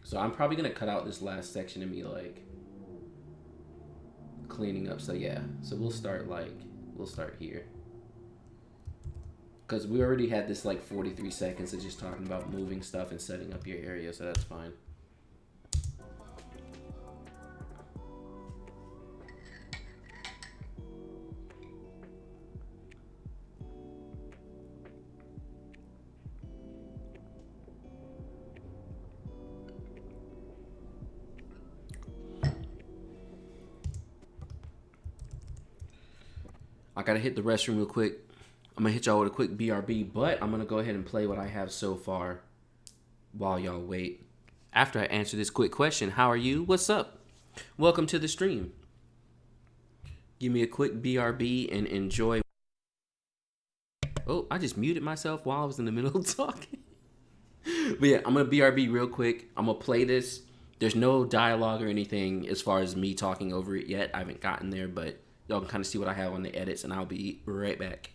So I'm probably gonna cut out this last section of me like cleaning up. So yeah, so we'll start here. Because we already had this like 43 seconds of just talking about moving stuff and setting up your area, so that's fine. I gotta hit the restroom real quick. I'm gonna hit y'all with a quick BRB, but I'm gonna go ahead and play what I have so far while y'all wait. After I answer this quick question, how are you? What's up? Welcome to the stream. Give me a quick BRB and enjoy. Oh, I just muted myself while I was in the middle of talking. But yeah, I'm gonna BRB real quick. I'm gonna play this. There's no dialogue or anything as far as me talking over it yet. I haven't gotten there, but y'all can kind of see what I have on the edits, and I'll be right back.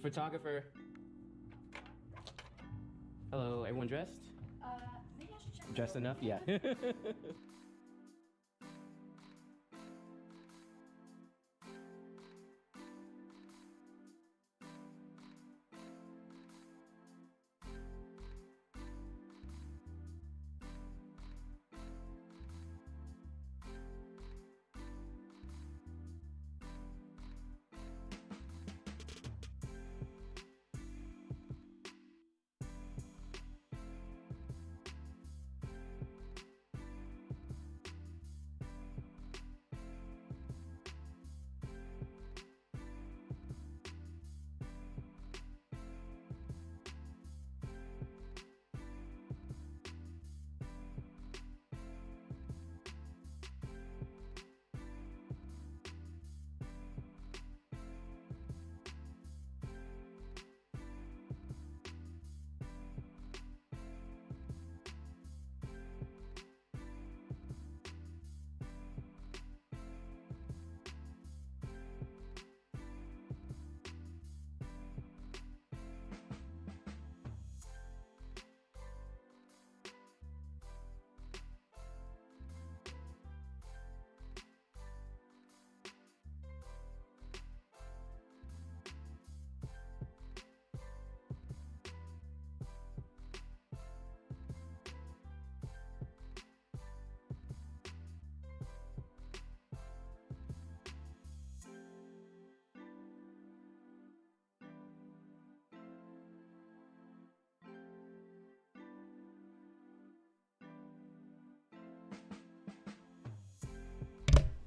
Photographer. Hello, everyone dressed? Maybe I should check. Dressed enough? Yeah.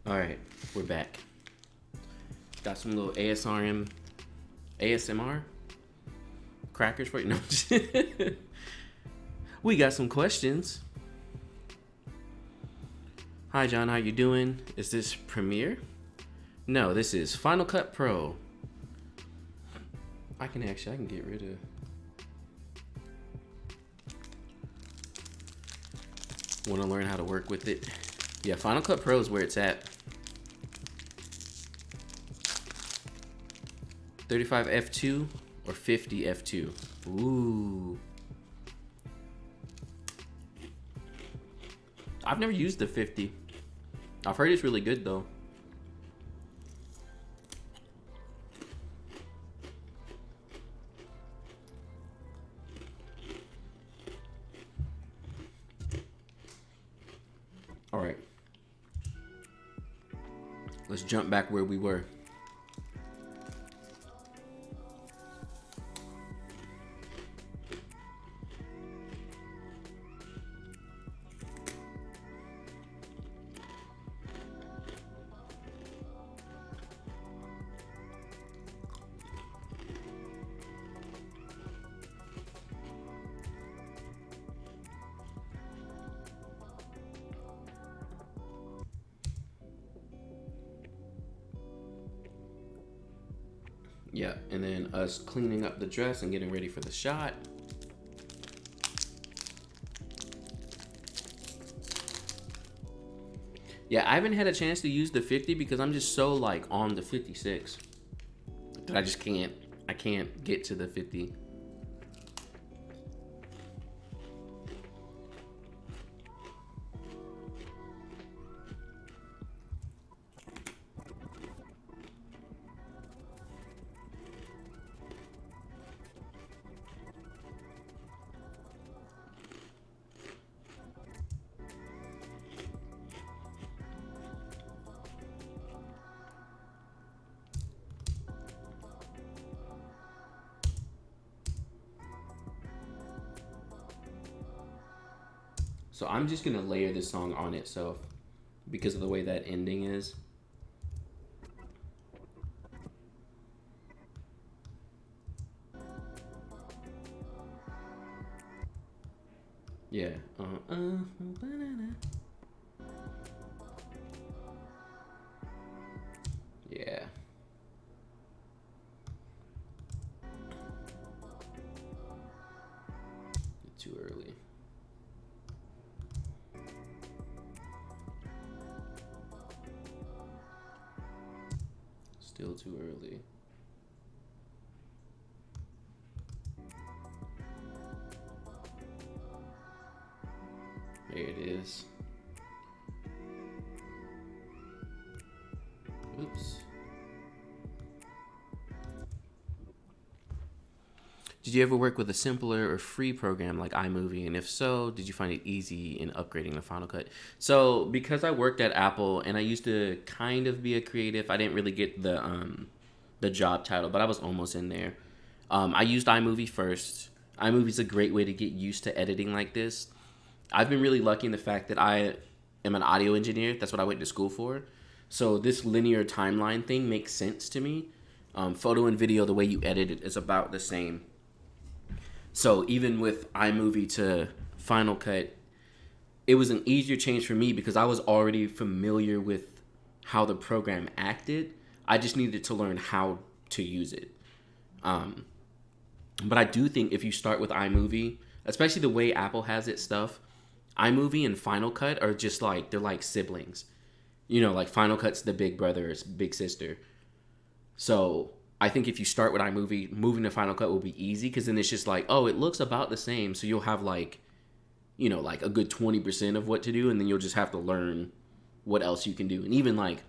All right, we're back. Got some little ASMR crackers for you. No, we got some questions. Hi, John. How you doing? Is this Premiere? No, this is Final Cut Pro. I can get rid of. Want to learn how to work with it? Yeah, Final Cut Pro is where it's at. 35 F2 or 50 F2. Ooh. I've never used the 50. I've heard it's really good though. All right. Let's jump back where we were. Yeah, and then us cleaning up the dress and getting ready for the shot. Yeah, I haven't had a chance to use the 50 because I'm just so like on the 56 that I can't get to the 50. So I'm just gonna layer this song on itself because of the way that ending is. Yeah. Yeah. Too early. Still too early. There it is. Oops. Did you ever work with a simpler or free program like iMovie? And if so, did you find it easy in upgrading to Final Cut? So because I worked at Apple and I used to kind of be a creative, I didn't really get the job title, but I was almost in there. I used iMovie first. iMovie's a great way to get used to editing like this. I've been really lucky in the fact that I am an audio engineer. That's what I went to school for. So this linear timeline thing makes sense to me. Photo and video, the way you edit it is about the same. So even with iMovie to Final Cut, it was an easier change for me because I was already familiar with how the program acted. I just needed to learn how to use it. But I do think if you start with iMovie, especially the way Apple has its stuff, iMovie and Final Cut are just like, they're like siblings. You know, like Final Cut's the big brother, it's big sister. So I think if you start with iMovie, moving to Final Cut will be easy because then it's just like, oh, it looks about the same. So you'll have like, you know, like a good 20% of what to do, and then you'll just have to learn what else you can do. And even like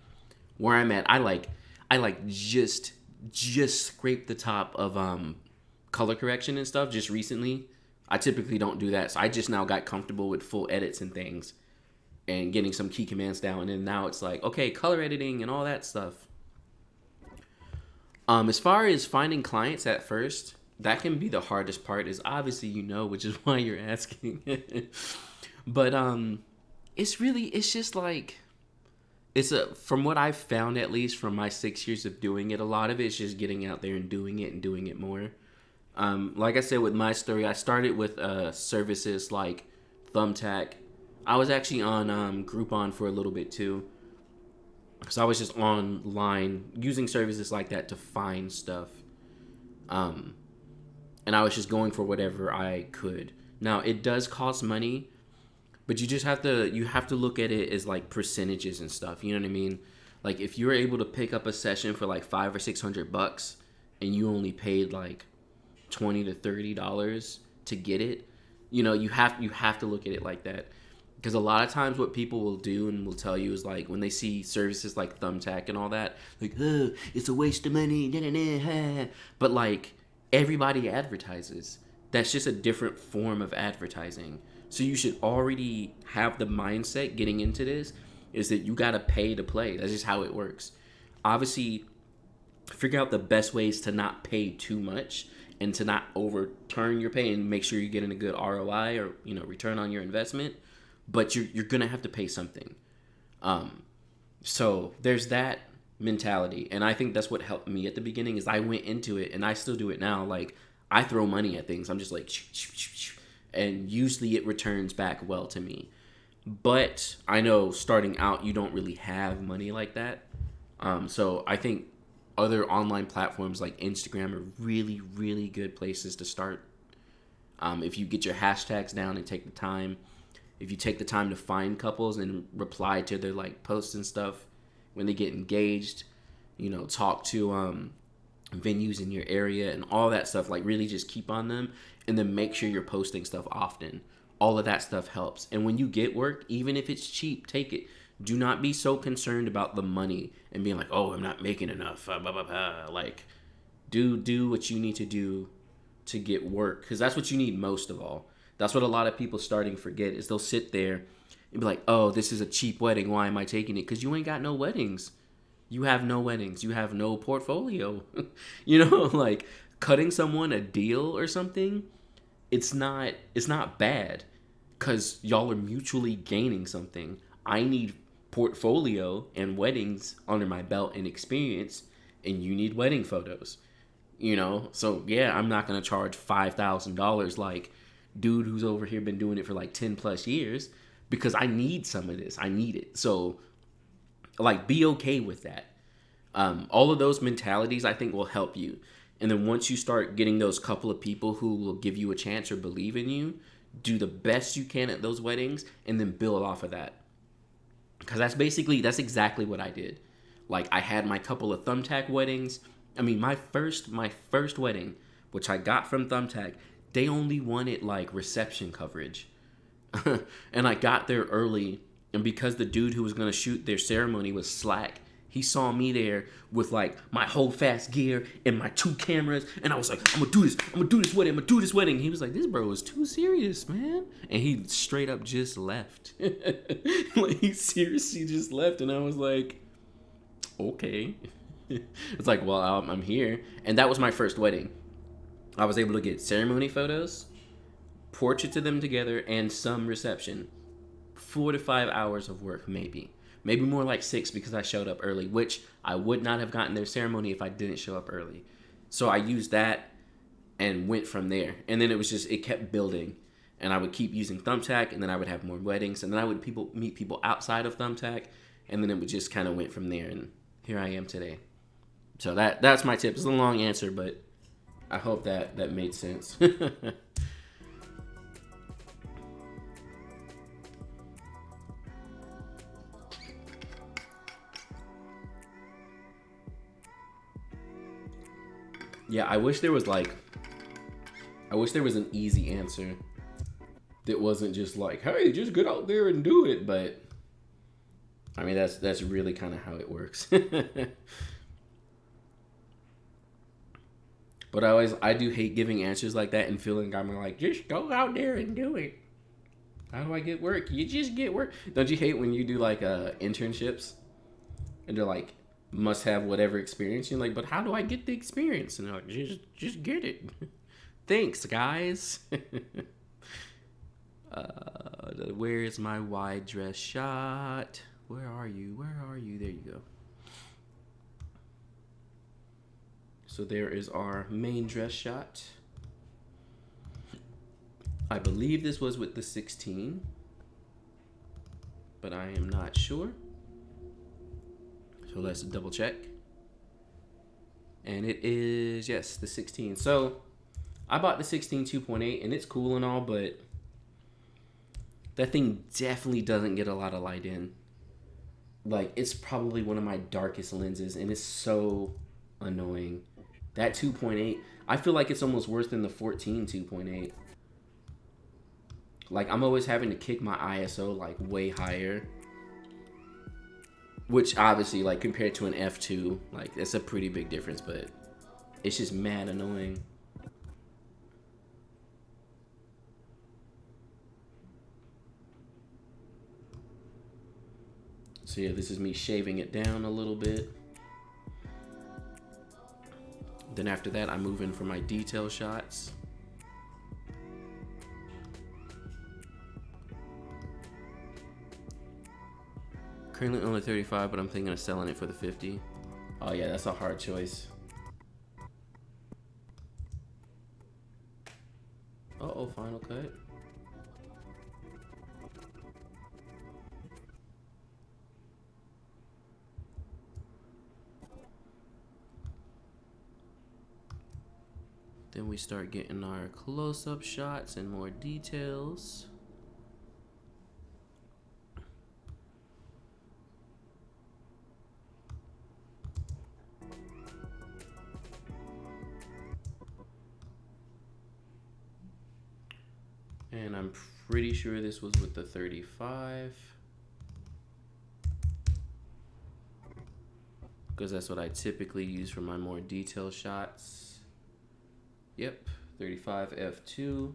where I'm at, I just scraped the top of color correction and stuff just recently. I typically don't do that. So I just now got comfortable with full edits and things and getting some key commands down. And now it's like, okay, color editing and all that stuff. As far as finding clients at first, that can be the hardest part, is obviously, you know, which is why you're asking. But it's just like, from what I've found, at least from my 6 years of doing it, a lot of it's just getting out there and doing it more. Like I said, with my story, I started with services like Thumbtack. I was actually on Groupon for a little bit too. So I was just online using services like that to find stuff. And I was just going for whatever I could. Now it does cost money, but you have to look at it as like percentages and stuff. You know what I mean? Like if you're able to pick up a session for like $500 or $600 and you only paid like $20 to $30 to get it, you have to look at it like that. Because a lot of times what people will do and will tell you is like when they see services like Thumbtack and all that, like, oh, it's a waste of money, but like everybody advertises. That's just a different form of advertising. So you should already have the mindset getting into this is that you got to pay to play. That's just how it works. Obviously, figure out the best ways to not pay too much and to not overturn your pay and make sure you're getting a good ROI or, return on your investment. But you're going to have to pay something. So there's that mentality. And I think that's what helped me at the beginning is I went into it and I still do it now. Like I throw money at things. I'm just like, and usually it returns back well to me. But I know starting out, you don't really have money like that. So I think other online platforms like Instagram are really, really good places to start. If you get your hashtags down and take the time, if you take the time to find couples and reply to their like posts and stuff when they get engaged, talk to venues in your area and all that stuff, like really just keep on them and then make sure you're posting stuff often. All of that stuff helps. And when you get work, even if it's cheap, take it. Do not be so concerned about the money and being like, oh, I'm not making enough. Like, do what you need to do to get work, because that's what you need most of all. That's what a lot of people starting forget is they'll sit there and be like, oh, this is a cheap wedding. Why am I taking it? Because you ain't got no weddings. You have no weddings. You have no portfolio. Like cutting someone a deal or something, it's not bad because y'all are mutually gaining something. I need portfolio and weddings under my belt and experience, and you need wedding photos. So yeah, I'm not going to charge $5,000 like dude who's over here been doing it for like 10 plus years because I need some of this. I need it. So like be okay with that. All of those mentalities I think will help you. And then once you start getting those couple of people who will give you a chance or believe in you, do the best you can at those weddings and then build off of that. Because that's exactly what I did. Like I had my couple of Thumbtack weddings. I mean, my first wedding, which I got from Thumbtack, they only wanted like reception coverage. And I got there early, and because the dude who was going to shoot their ceremony was slack, he saw me there with like my whole fast gear and my 2 cameras, and I was like, I'm gonna do this wedding. He was like, this bro is too serious, man. And he straight up just left. Like he seriously just left, and I was like, okay. It's like, well, I'm here. And that was my first wedding. I was able to get ceremony photos, portraits of them together, and some reception. 4 to 5 hours of work, maybe more like 6 because I showed up early, which I would not have gotten their ceremony if I didn't show up early. So I used that and went from there. And then it kept building, and I would keep using Thumbtack, and then I would have more weddings, and then I would meet people outside of Thumbtack, and then it would just kind of went from there, and here I am today. So that's my tip. It's a long answer, but I hope that made sense. Yeah, I wish there was an easy answer that wasn't just like, hey, just get out there and do it. But I mean, that's really kind of how it works. But I do hate giving answers like that and feeling I'm like, just go out there and do it. How do I get work? You just get work. Don't you hate when you do like internships and they're like, must have whatever experience? You're like, but how do I get the experience? And they're like, just get it. Thanks, guys. Where is my wide dress shot? Where are you? There you go. So there is our main dress shot. I believe this was with the 16, but I am not sure. So let's double check. And it is, yes, the 16. So I bought the 16 2.8 and it's cool and all, but that thing definitely doesn't get a lot of light in. Like, it's probably one of my darkest lenses and it's so annoying. That 2.8, I feel like it's almost worse than the 14 2.8. Like, I'm always having to kick my ISO like way higher. Which obviously, like, compared to an f2, like, that's a pretty big difference, but it's just mad annoying. So yeah, this is me shaving it down a little bit. Then after that, I move in for my detail shots. Currently only 35, but I'm thinking of selling it for the 50. Oh yeah, that's a hard choice. Uh-oh, Final Cut. Then we start getting our close-up shots and more details. And I'm pretty sure this was with the 35. Because that's what I typically use for my more detailed shots. Yep, 35 f2.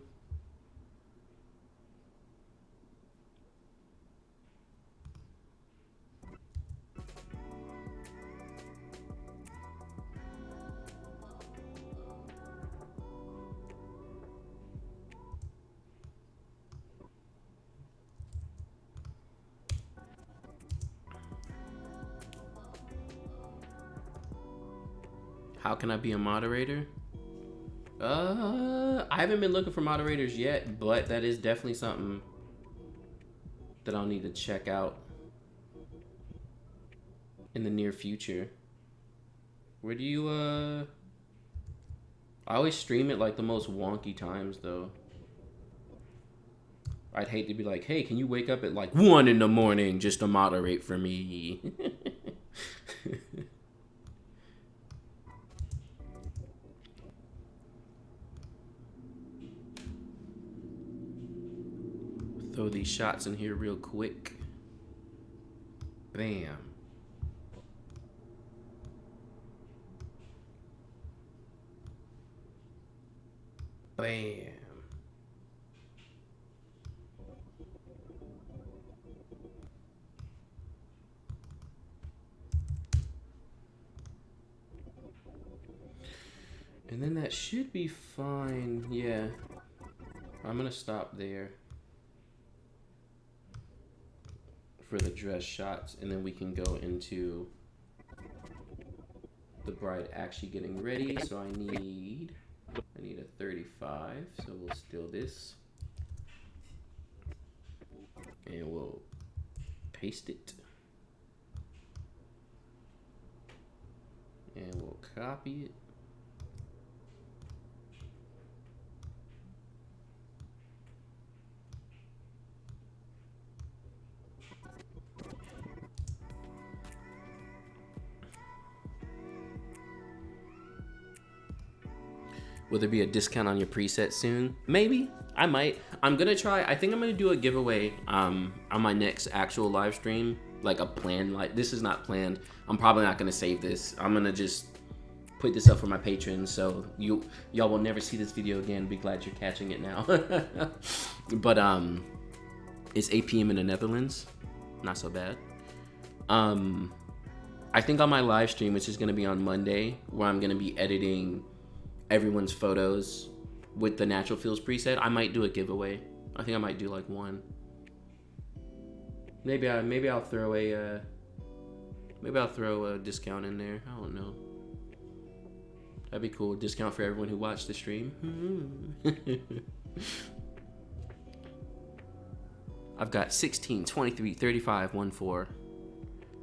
How can I be a moderator? I haven't been looking for moderators yet, but that is definitely something that I'll need to check out in the near future. Where do you, I always stream at like the most wonky times though. I'd hate to be like, hey, can you wake up at like 1 in the morning just to moderate for me? Throw these shots in here real quick. Bam. Bam. And then that should be fine. Yeah. I'm gonna stop there for the dress shots, and then we can go into the bride actually getting ready. So I need a 35, so we'll steal this and we'll paste it and we'll copy it. Will there be a discount on your preset soon? Maybe. I might. I'm gonna try. I think I'm gonna do a giveaway on my next actual live stream. Like a planned, like this is not planned. I'm probably not gonna save this. I'm gonna just put this up for my patrons, so y'all will never see this video again. Be glad you're catching it now. But it's 8 p.m. in the Netherlands. Not so bad. I think on my live stream, which is gonna be on Monday, where I'm gonna be editing everyone's photos with the Natural Feels preset, I might do a giveaway. I think I might do like one. Maybe I'll throw a discount in there. I don't know. That'd be cool. Discount for everyone who watched the stream. I've got 16, 23, 35, 14.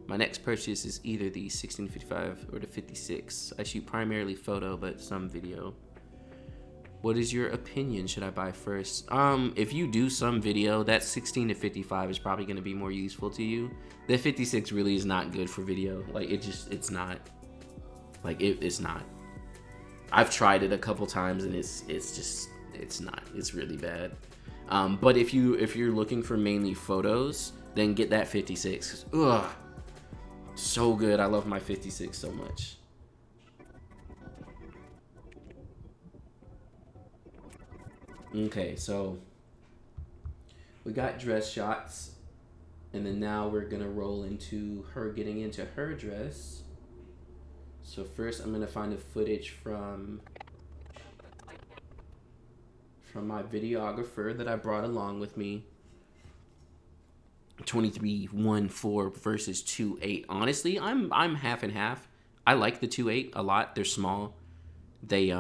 My next purchase is either the 16-55 or the 56. I shoot primarily photo, but some video. What is your opinion? Should I buy first? If you do some video, that 16-55 is probably going to be more useful to you. The 56 really is not good for video. Like, it's not. Like, it's not. I've tried it a couple times and it's not. It's really bad. But if you're looking for mainly photos, then get that 56. Ugh, so good. I love my 56 so much. Okay, so we got dress shots, and then now we're gonna roll into her getting into her dress. So first I'm gonna find the footage from my videographer that I brought along with me. 23-1-4 versus 2-8. Honestly, I'm half and half. I like the 2-8 a lot. They're small. They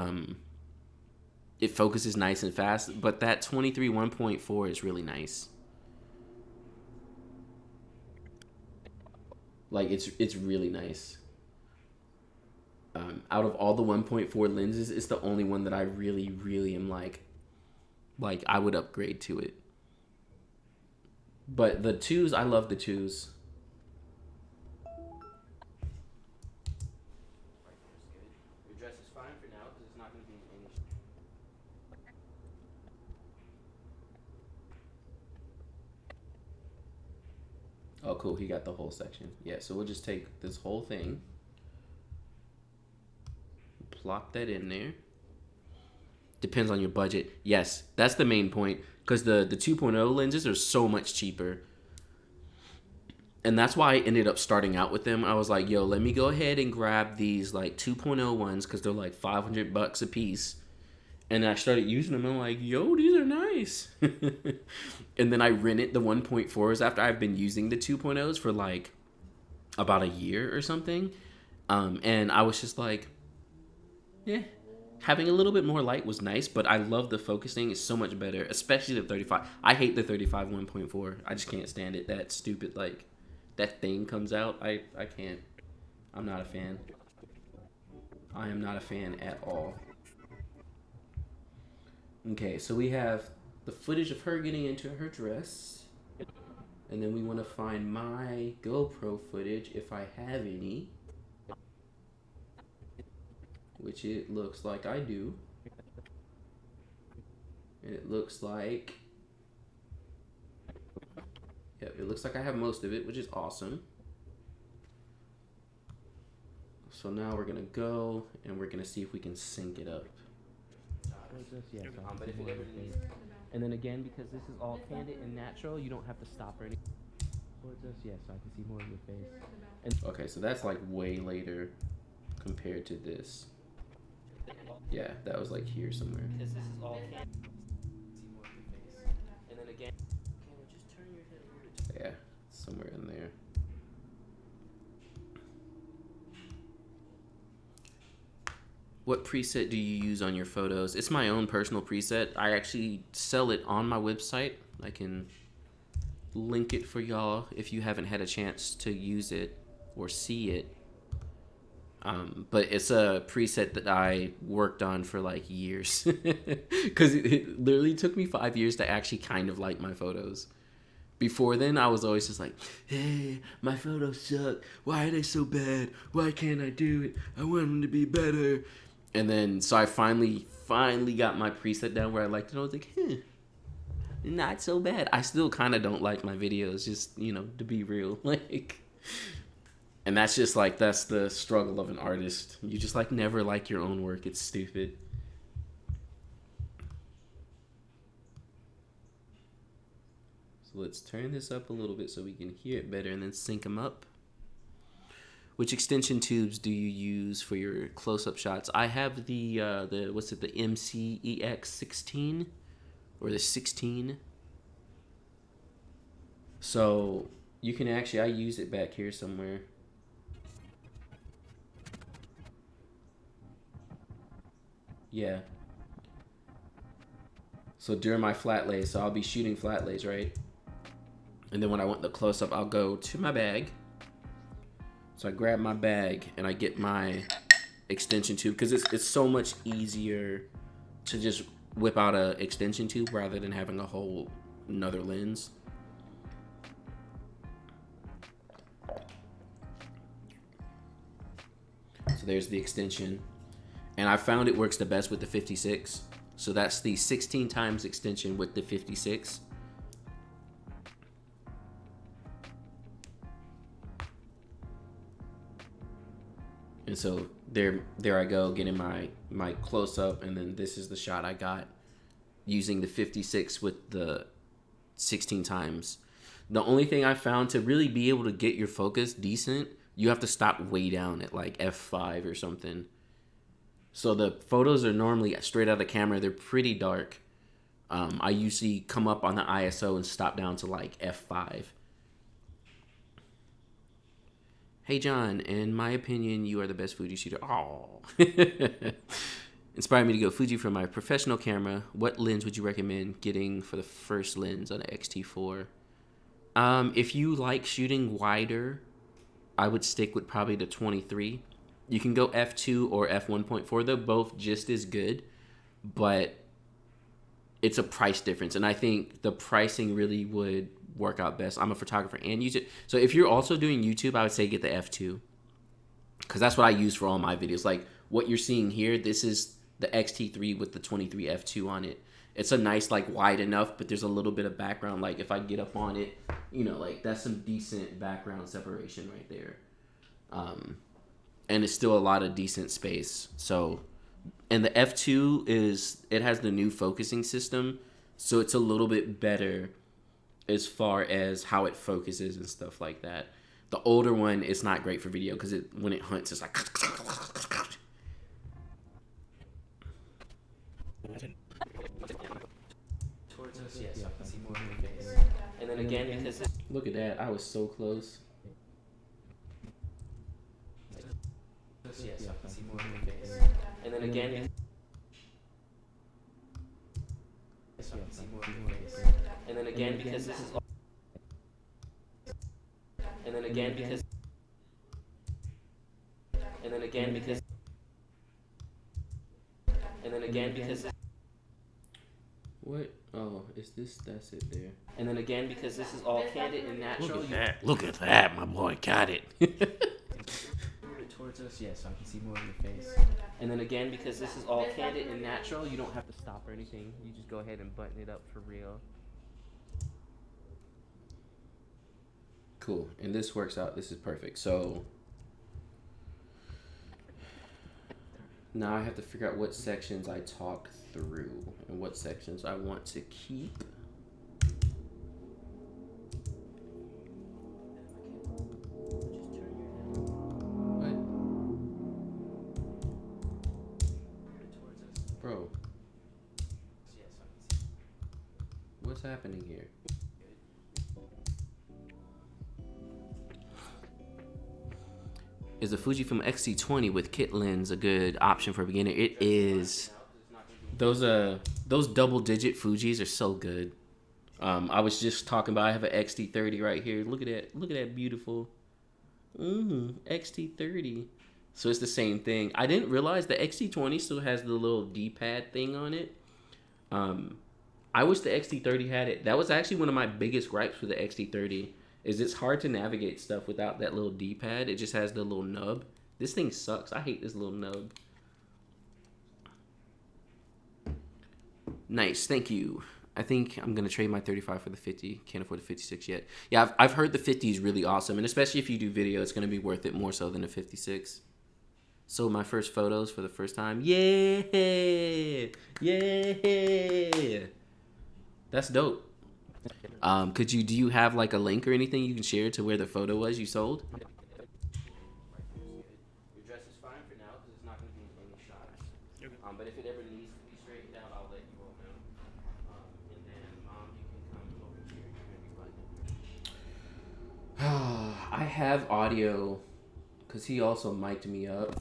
it focuses nice and fast, but that 23-1.4 is really nice. Like, it's really nice. Out of all the 1.4 lenses, it's the only one that I really am like I would upgrade to it. But the 2s, I love the 2s. Your dress is fine for now because it's not going to be any. Oh, cool. He got the whole section. Yeah, so we'll just take this whole thing, plop that in there. Depends on your budget. Yes, that's the main point, because the 2.0 lenses are so much cheaper. And that's why I ended up starting out with them. I was like, yo, let me go ahead and grab these like 2.0 ones because they're like $500 a piece. And I started using them and I'm like, yo, these are nice. And then I rented the 1.4s after I've been using the 2.0s for like about a year or something. And I was just like, yeah. Having a little bit more light was nice, but I love the focusing. It's so much better, especially the 35. I hate the 35 1.4. I just can't stand it. That stupid, like, that thing comes out. I can't. I'm not a fan. I am not a fan at all. Okay, so we have the footage of her getting into her dress. And then we want to find my GoPro footage, if I have any. Which it looks like I do. And it looks like... Yep, it looks like I have most of it, which is awesome. So now we're going to go, and we're going to see if we can sync it up. And then again, because this is all candid and natural, you don't have to stop or anything. Yes, so I can see more of your face. Okay, so that's like way later compared to this. Yeah, that was like here somewhere. Because this is all candid. See more of your face. And then again, just turn your head a little. Yeah, somewhere in there. What preset do you use on your photos? It's my own personal preset. I actually sell it on my website. I can link it for y'all if you haven't had a chance to use it or see it. But it's a preset that I worked on for like years. Because it literally took me 5 years to actually kind of like my photos. Before then, I was always just like, hey, my photos suck. Why are they so bad? Why can't I do it? I want them to be better. And then, so I finally got my preset down where I liked it. I was like, not so bad. I still kind of don't like my videos, just, you know, to be real. Like, and that's just like, that's the struggle of an artist. You just like never like your own work. It's stupid. So let's turn this up a little bit so we can hear it better and then sync them up. Which extension tubes do you use for your close-up shots? I have the what's it, the MCEX16 or the 16. So you can actually, I use it back here somewhere. Yeah. So during my flat lays, so I'll be shooting flat lays, right? And then when I want the close-up, I'll go to my bag. So I grab my bag and I get my extension tube because it's so much easier to just whip out a extension tube rather than having a whole another lens. So there's the extension, and I found it works the best with the 56. So that's the 16 times extension with the 56. And so there I go getting my close up, and then this is the shot I got using the 56 with the 16 times. The only thing I found to really be able to get your focus decent, you have to stop way down at like f5 or something. So the photos are normally straight out of the camera. They're pretty dark. I usually come up on the ISO and stop down to like f5. Hey John, in my opinion, you are the best Fuji shooter. Oh, inspired me to go Fuji for my professional camera. What lens would you recommend getting for the first lens on the X-T4? If you like shooting wider, I would stick with probably the 23. You can go f2 or f1.4. They're both just as good, but it's a price difference, and I think the pricing really would work out best. I'm a photographer and use it. So if you're also doing YouTube, I would say get the f2, because that's what I use for all my videos. Like what you're seeing here, this is the X-T3 with the 23 f2 on it. It's a nice, like, wide enough, but there's a little bit of background. Like if I get up on it, you know, like that's some decent background separation right there. And it's still a lot of decent space. So, and the f2 it has the new focusing system, so it's a little bit better as far as how it focuses and stuff like that. The older one is not great for video because when it hunts, it's like. Towards us, yes, I can see more of your face. And then again, because look at that, I was so close. Yes, I can see more of your face. And then again, yes, I can see more of your face. And then again, because this is. And then again, because. And then again, because. And then again, because. What? Oh, is this? That's it there. And then again, because this is all candid and natural. Look at that! Look at that! My boy got it. Towards us, yes, I can see more of your face. And then again, because this is all candid and natural, you don't have to stop or anything. You just go ahead and button it up for real. Cool, and this works out. This is perfect. So now I have to figure out what sections I talk through and what sections I want to keep. Bro, what's happening here? Is the Fujifilm X-T20 with kit lens a good option for a beginner? It is. Those double-digit Fujis are so good. I was just talking about, I have an X-T30 right here. Look at that! Look at that beautiful. X-T30. So it's the same thing. I didn't realize the X-T20 still has the little D-pad thing on it. I wish the X-T30 had it. That was actually one of my biggest gripes with the X-T30. Is it's hard to navigate stuff without that little D-pad. It just has the little nub. This thing sucks. I hate this little nub. Nice, thank you. I think I'm gonna trade my 35 for the 50. Can't afford the 56 yet. Yeah, I've heard the 50 is really awesome, and especially if you do video, it's gonna be worth it more so than a 56. So my first photos for the first time. Yeah, yeah. That's dope. Do you have like a link or anything you can share to where the photo was you sold? Your dress is fine for now because it's not going to be in any shots. But if it ever needs to be straightened out, I'll let you all know. And then mom, you can come over here. You're going to be fine. I have audio because he also mic'd me up.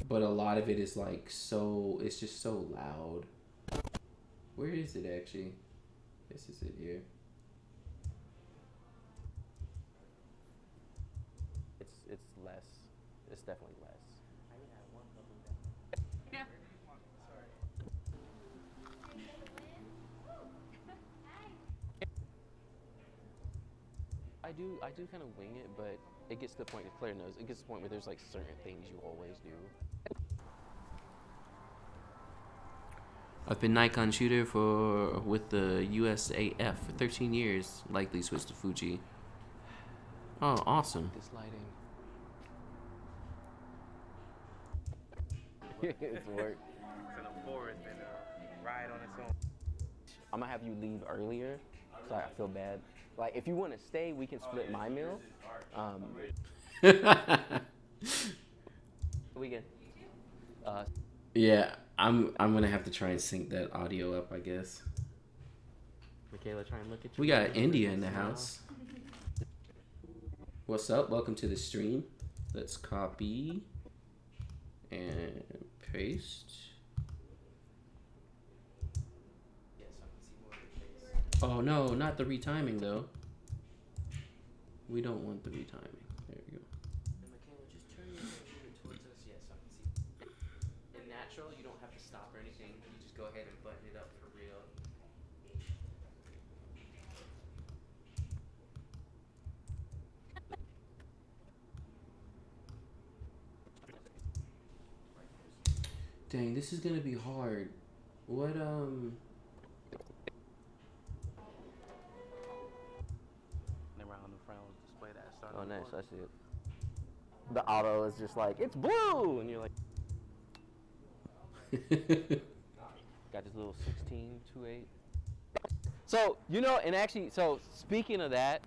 But a lot of it is like it's just so loud. Where is it actually? This is it here. It's definitely less. I do kind of wing it, but it gets to the point, Claire knows, it gets to the point where there's like certain things you always do. I've been Nikon shooter with the USAF for 13 years. Likely switched to Fuji. Oh, awesome. This lighting. It's work. So the 4 has been a ride on its own. I'm gonna have you leave earlier, so I feel bad. Like, if you want to stay, we can split my meal. We can. Yeah, I'm gonna have to try and sync that audio up, I guess. Michaela, try and look at you. We got India in the house. What's up? Welcome to the stream. Let's copy and paste. Oh no, not the retiming though. We don't want the retiming. There you go. And Michaela, just turn your computer towards us. Yes, I can see. In natural, you don't have to stop or anything. You just go ahead and button it up for real. Dang, this is gonna be hard. What And around the front display that started. Oh, nice. I see it. The auto is just like, it's blue! And you're like, got this little 16-2.8. So, you know, and actually, so speaking of that,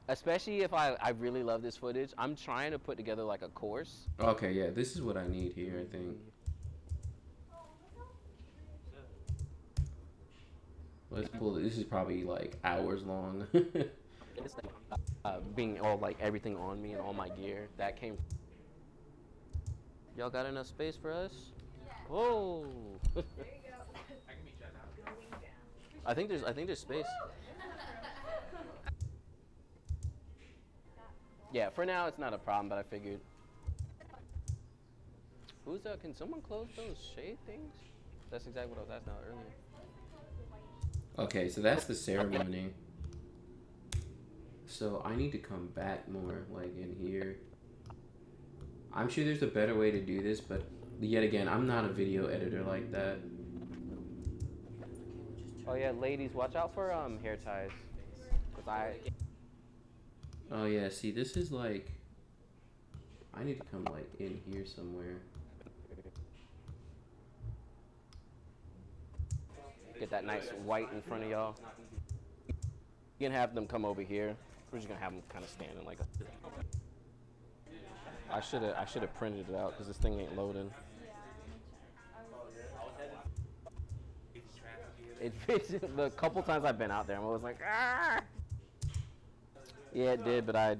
especially if I really love this footage, I'm trying to put together like a course. Okay, yeah, this is what I need here, I think. Let's pull it. This is probably like hours long. It's like, being all like everything on me and all my gear that came. Y'all got enough space for us? Whoa! I think there's space. Yeah, for now it's not a problem, but I figured. Who's that? Can someone close those shade things? That's exactly what I was asking about earlier. Okay, so that's the ceremony. So I need to come back more, like in here. I'm sure there's a better way to do this, but yet again, I'm not a video editor like that. Oh yeah, ladies, watch out for hair ties. Oh yeah, see, this is like, I need to come like in here somewhere. Get that nice white in front of y'all. You can have them come over here. We're just gonna have them kind of standing like a. I should have printed it out because this thing ain't loading. It fits. The couple times I've been out there, I'm always like, ah. Yeah, it did, but I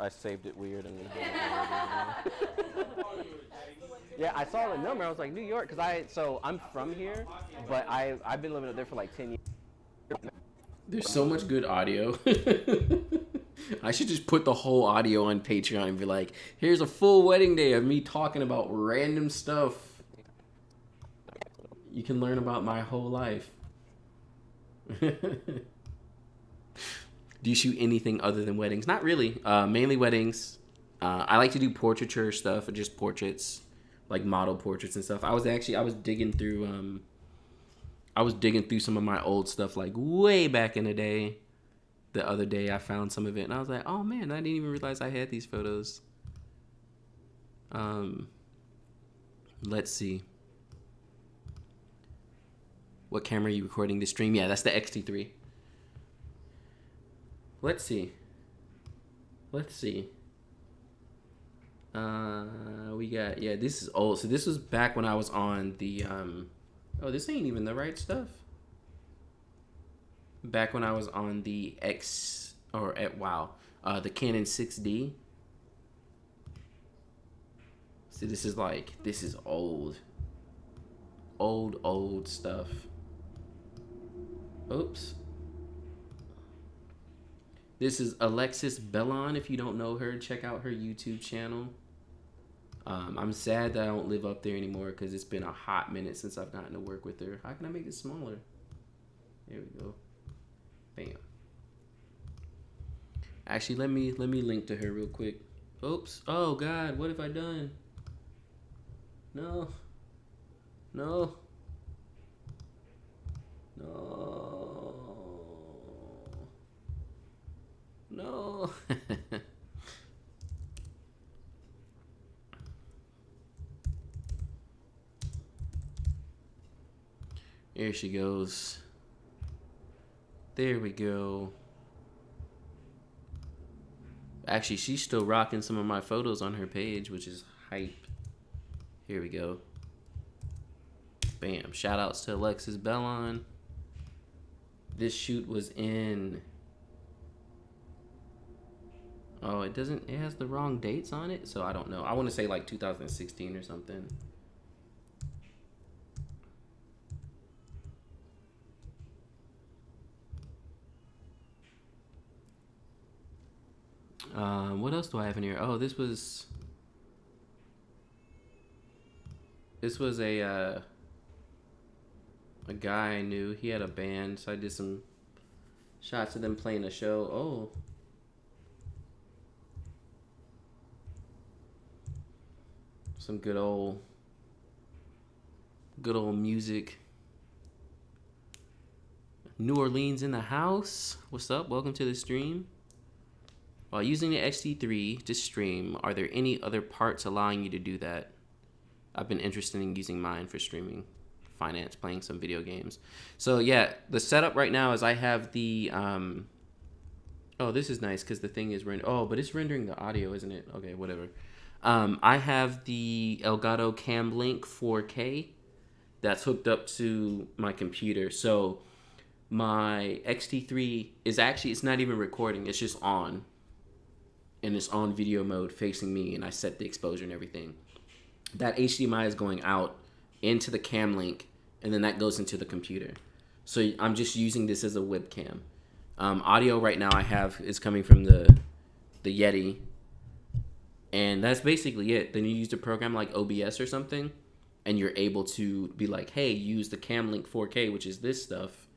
saved it weird and. Yeah, I saw the number. I was like, New York, because I'm from here, but I've been living up there for like 10 years. There's so much good audio. I should just put the whole audio on Patreon and be like, here's a full wedding day of me talking about random stuff. You can learn about my whole life. Do you shoot anything other than weddings? Not really. Mainly weddings. I like to do portraiture stuff, or just portraits, like model portraits and stuff. I was digging through some of my old stuff, like way back in the day. The other day I found some of it and I was like, oh man, I didn't even realize I had these photos. Let's see. What camera are you recording this stream? Yeah, that's the X-T3. Let's see. We got, yeah, this is old. So this was back when I was on the, oh, this ain't even the right stuff. Back when I was on the the Canon 6D. See, this is old stuff. Oops. This is Alexis Bellon. If you don't know her, check out her YouTube channel. I'm sad that I don't live up there anymore because it's been a hot minute since I've gotten to work with her. How can I make it smaller? There we go. Bam. Actually, let me link to her real quick. Oops. Oh God, what have I done? No. No. No. No. Here she goes. There we go. Actually, she's still rocking some of my photos on her page, which is hype. Here we go. Bam. Shout outs to Alexis Bellon. This shoot was in... Oh, it has the wrong dates on it, so I don't know. I want to say like 2016 or something. What else do I have in here? Oh, this was a guy I knew. He had a band, so I did some shots of them playing a show. Oh. Some good old music. New Orleans in the house. What's up? Welcome to the stream. While using the X-T3 to stream, are there any other parts allowing you to do that? I've been interested in using mine for streaming, finance, playing some video games. So yeah, the setup right now is I have the, oh, this is nice because the thing is, but it's rendering the audio, isn't it? Okay, whatever. I have the Elgato Cam Link 4K that's hooked up to my computer. So my X-T3 is actually, it's not even recording, it's just on. And it's on video mode facing me, and I set the exposure and everything. That HDMI is going out into the Cam Link, and then that goes into the computer. So I'm just using this as a webcam. Audio right now I have is coming from the Yeti, and that's basically it. Then you use a program like OBS or something, and you're able to be like, hey, use the Cam Link 4K, which is this stuff,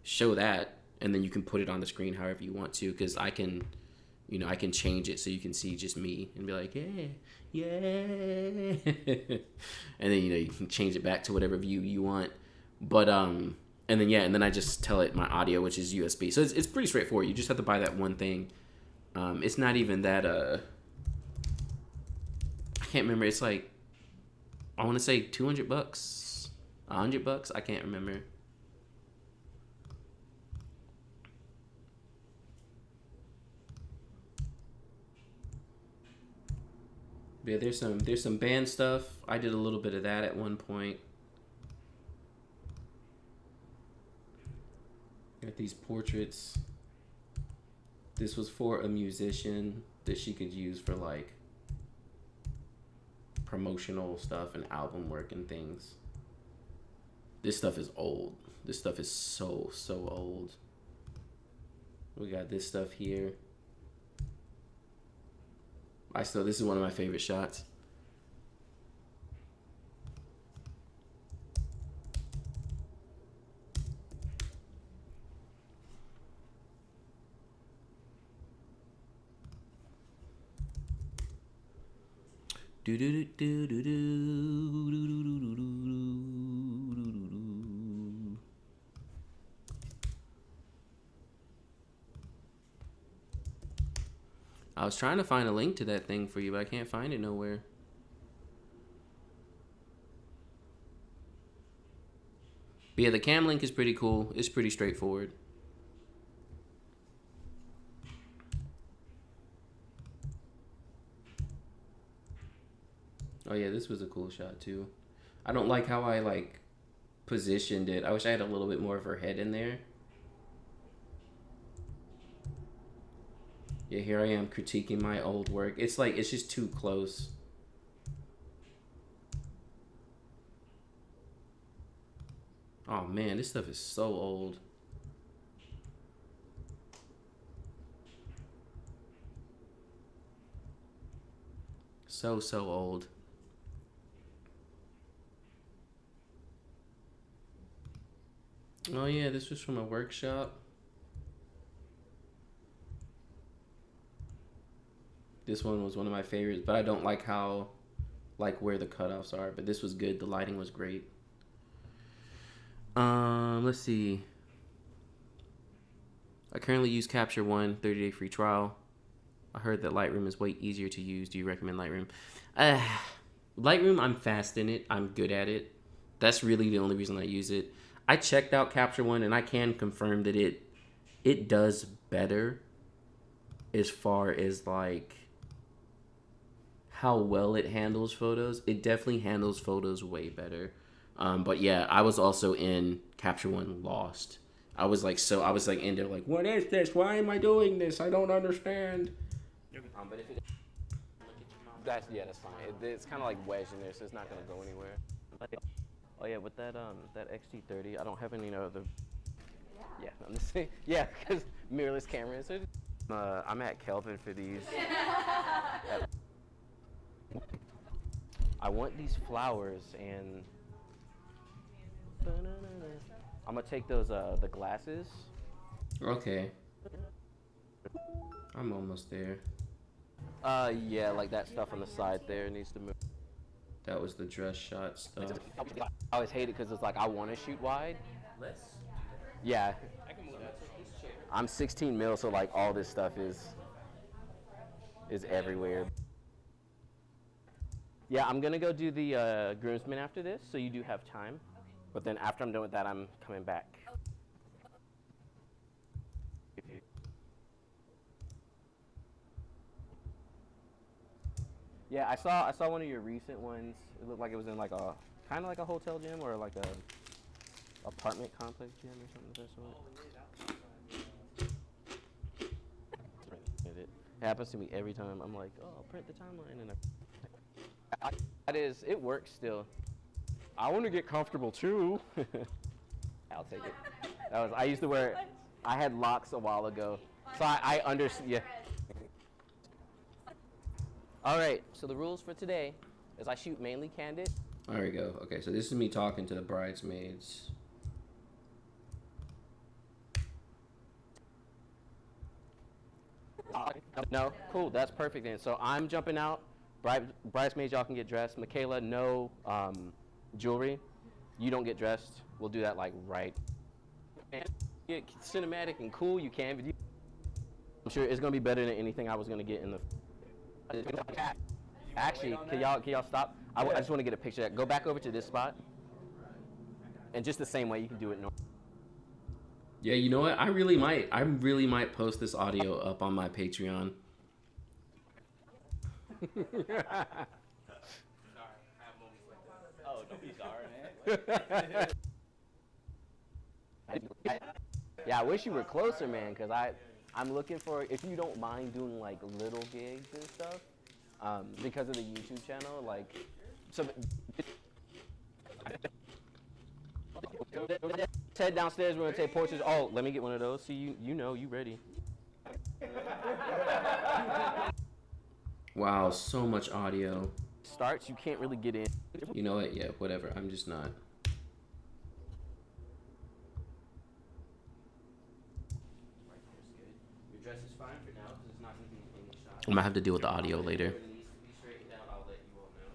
show that, and then you can put it on the screen however you want to, because I can change it so you can see just me and be like, yeah. And then, you can change it back to whatever view you want. But, and then I just tell it my audio, which is USB. So it's pretty straightforward. You just have to buy that one thing. It's not even that, I can't remember. It's like, I want to say $200, $100. I can't remember. Yeah, there's some band stuff. I did a little bit of that at one point. Got these portraits. This was for a musician that she could use for like promotional stuff and album work and things. This stuff is old. This stuff is so old. We got this stuff here. This is one of my favorite shots. I was trying to find a link to that thing for you, but I can't find it nowhere. But yeah, the Cam Link is pretty cool. It's pretty straightforward. Oh yeah, this was a cool shot too. I don't like how I like positioned it. I wish I had a little bit more of her head in there. Yeah, here I am critiquing my old work. It's like, it's just too close. Oh man, this stuff is so old. So old. Oh yeah, this was from a workshop. This one was one of my favorites, but I don't like how, like where the cutoffs are. But this was good. The lighting was great. Let's see. I currently use Capture One 30-day free trial. I heard that Lightroom is way easier to use. Do you recommend Lightroom? Lightroom, I'm fast in it. I'm good at it. That's really the only reason I use it. I checked out Capture One, and I can confirm that it does better as far as like how well it handles photos. It definitely handles photos way better. But yeah, I was also in Capture One lost. I was like in there like, what is this? Why am I doing this? I don't understand. But if it, that's fine. It's kind of like wedged in there, so it's not gonna go anywhere. Oh yeah, with that that X-T30, I don't have any other. Yeah, I'm just saying. Yeah, because mirrorless cameras. I'm at Kelvin for these. I want these flowers, and I'm gonna take those the glasses. Okay. I'm almost there. Yeah, like that stuff on the side there needs to move. That was the dress shot stuff. I always hate it because it's like I want to shoot wide. Yeah. I'm 16 mil, so like all this stuff is everywhere. Yeah, I'm gonna go do the groomsmen after this, so you do have time. But then after I'm done with that, I'm coming back. Yeah, I saw one of your recent ones. It looked like it was in like a kind of like a hotel gym or like a apartment complex gym or something of that sort. It happens to me every time. I'm like, oh, I'll print the timeline, and it works still. I want to get comfortable too. I'll take it. I used to wear. I had locks a while ago, so I understand. Yeah. All right, so the rules for today is I shoot mainly candid. There we go. Okay, so this is me talking to the bridesmaids. No, cool, that's perfect then. So I'm jumping out. Bridesmaids, y'all can get dressed. Michaela, no jewelry. You don't get dressed. We'll do that like right. And get cinematic and cool, you can. But I'm sure it's gonna be better than anything I was gonna get in the. Actually, can y'all stop? I just want to get a picture of that. Go back over to this spot. And just the same way you can do it normal. Yeah, you know what? I really might post this audio up on my Patreon. Oh, don't be sorry, man. Yeah, I wish you were closer, man, because I'm looking for, if you don't mind doing like little gigs and stuff, because of the YouTube channel, like, so head downstairs, we're gonna take portraits. Oh, let me get one of those. See, you know, you ready. Wow, so much audio. Starts, you can't really get in. You know what? Yeah, whatever. I'm just not. Your dress is fine for now because it's not going to be in the shot. I'm gonna have to deal with the audio later. If it needs to be straightened out, I'll let you all know.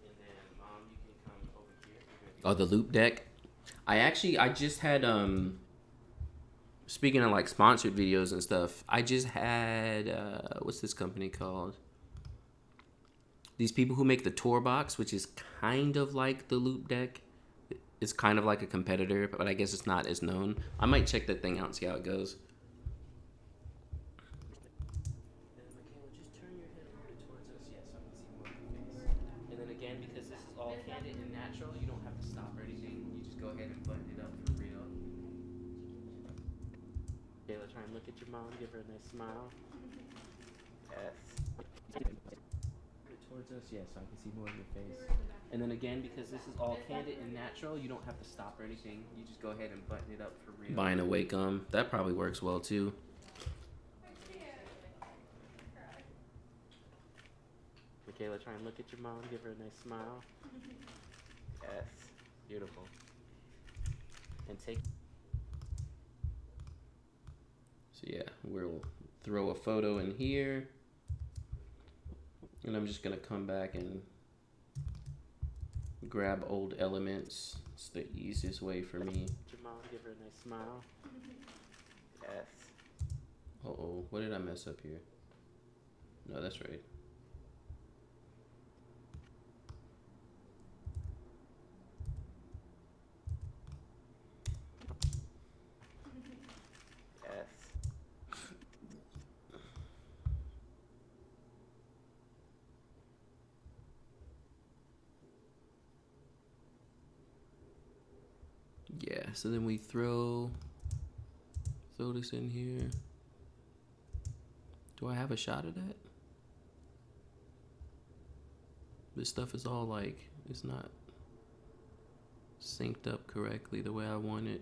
And then, Mom, you can come over here. Oh, the loop deck. I just had speaking of like sponsored videos and stuff, I just had what's this company called? These people who make the tour box, which is kind of like the loop deck. It's kind of like a competitor, but I guess it's not as known. I might check that thing out and see how it goes. Michaela, just turn your head over towards us, yes, so I can see more of your face. And then again, because this is all candid and natural, you don't have to stop or anything. You just go ahead and button it up for real. Michaela, try and look at your mom, give her a nice smile. Yes. Towards us, yes, so I can see more of your face. And then again, because this is all candid and natural, you don't have to stop or anything. You just go ahead and button it up for real. Buying a Wacom, that probably works well too. Michaela, try and look at your mom, give her a nice smile. Yes, beautiful. And take. So yeah, we'll throw a photo in here. And I'm just gonna come back and grab old elements. It's the easiest way for me. Jamal, give her a nice smile. Yes. Uh-oh, what did I mess up here? No, that's right. Yes. Yeah, so then we throw this in here. Do I have a shot of that? This stuff is all like, it's not synced up correctly the way I want it.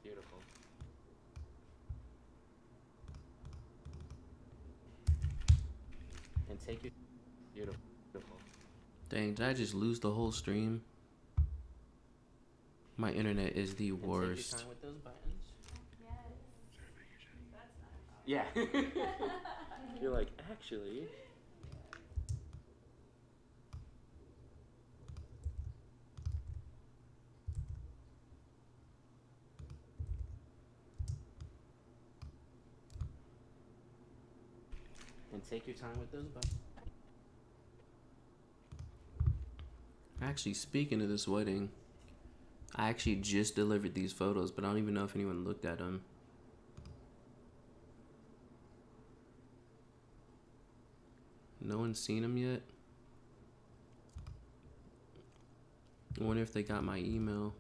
Beautiful. And take your. Beautiful. Beautiful. Dang, did I just lose the whole stream? My internet is the And worst. take your time with those buttons. Yes. That's not Yeah. You're like, actually. And take your time with those buttons. Actually, speaking of this wedding, I actually just delivered these photos, but I don't even know if anyone looked at them. No one's seen them yet. I wonder if they got my email.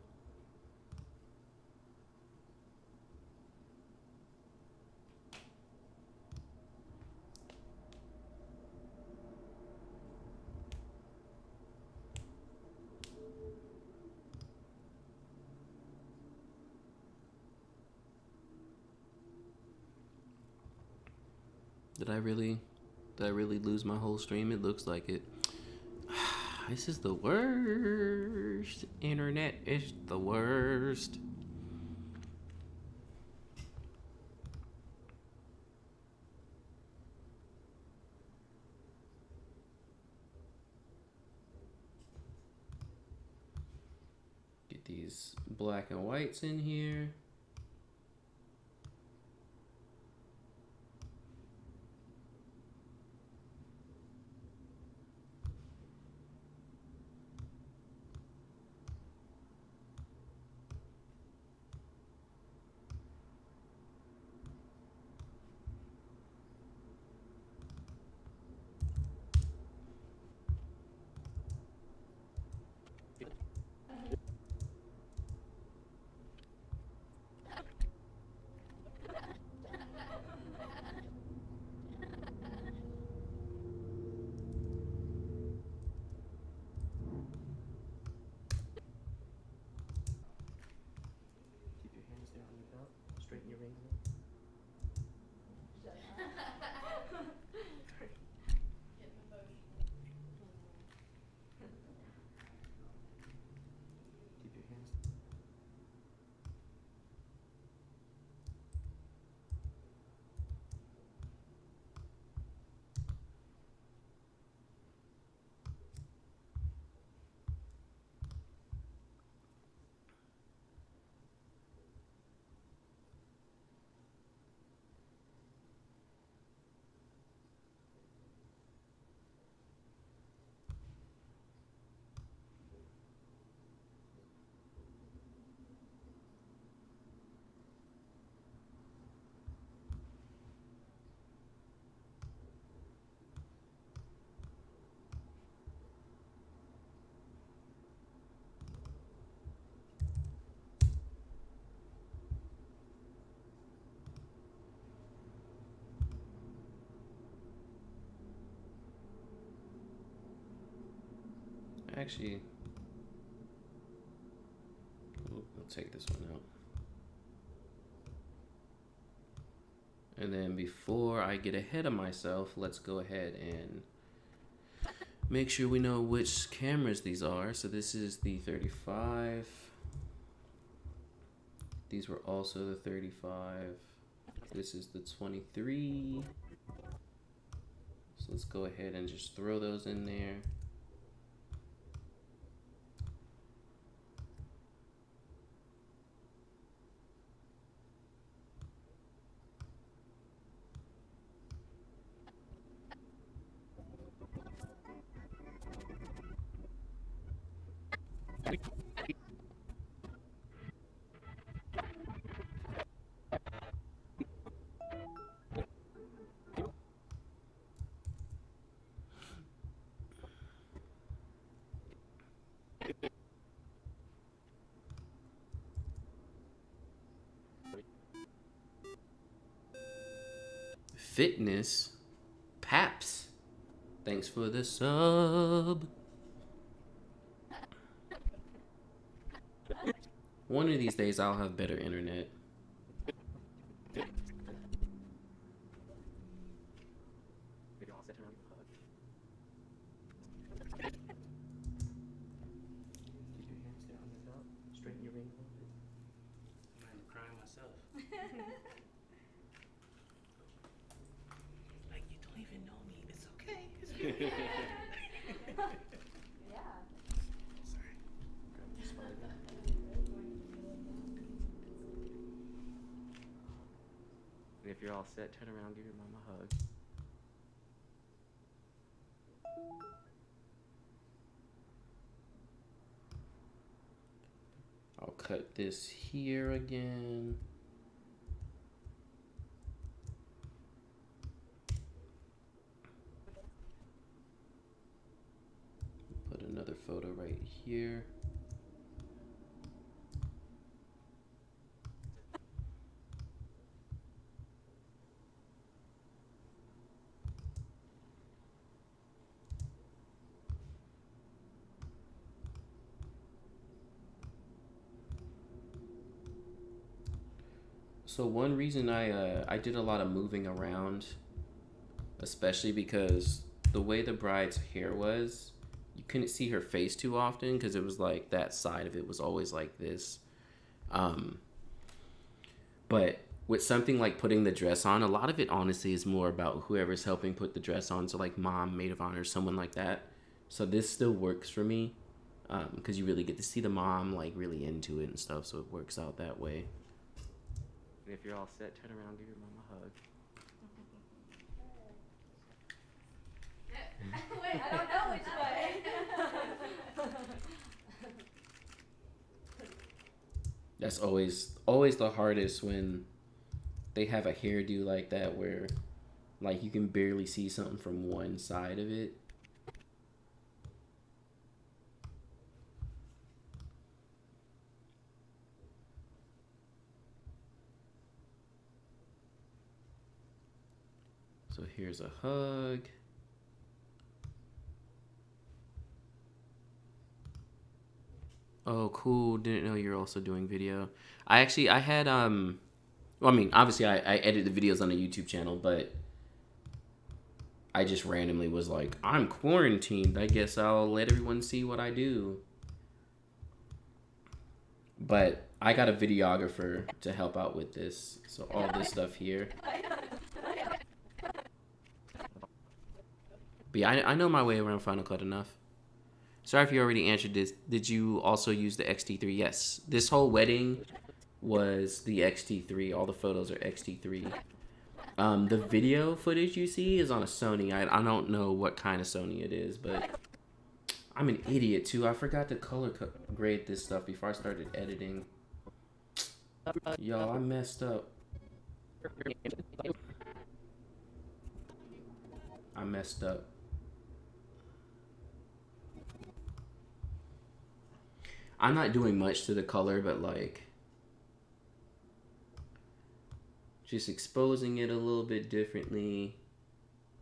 Did I really lose my whole stream? It looks like it. This is the worst. Internet is the worst. Get these black and whites in here. Actually, I'll take this one out. And then before I get ahead of myself, let's go ahead and make sure we know which cameras these are. So this is the 35. These were also the 35. This is the 23. So let's go ahead and just throw those in there. Fitness Paps, thanks for the sub. One of these days I'll have better internet. I'm crying myself. Like, you don't even know me. It's okay. It's okay. Sorry. And if you're all set, turn around, give your mom a hug. I'll cut this here again. Put another photo right here. So one reason I did a lot of moving around, especially because the way the bride's hair was, you couldn't see her face too often because it was like that side of it was always like this. But with something like putting the dress on, a lot of it honestly is more about whoever's helping put the dress on. So like mom, maid of honor, someone like that. So this still works for me because you really get to see the mom like really into it and stuff. So it works out that way. And if you're all set, turn around, give your mom a hug. Wait, I don't know which way. That's always the hardest when they have a hairdo like that where like you can barely see something from one side of it. So here's a hug. Oh, cool. Didn't know you're also doing video. I had well, I mean, obviously I edit the videos on the YouTube channel, but I just randomly was like, I'm quarantined. I guess I'll let everyone see what I do. But I got a videographer to help out with this. So all this stuff here. But yeah, I know my way around Final Cut enough. Sorry if you already answered this. Did you also use the X-T3? Yes. This whole wedding was the X-T3. All the photos are X-T3. The video footage you see is on a Sony. I don't know what kind of Sony it is, but I'm an idiot too. I forgot to color grade this stuff before I started editing. Y'all, I messed up. I messed up. I'm not doing much to the color, but like just exposing it a little bit differently,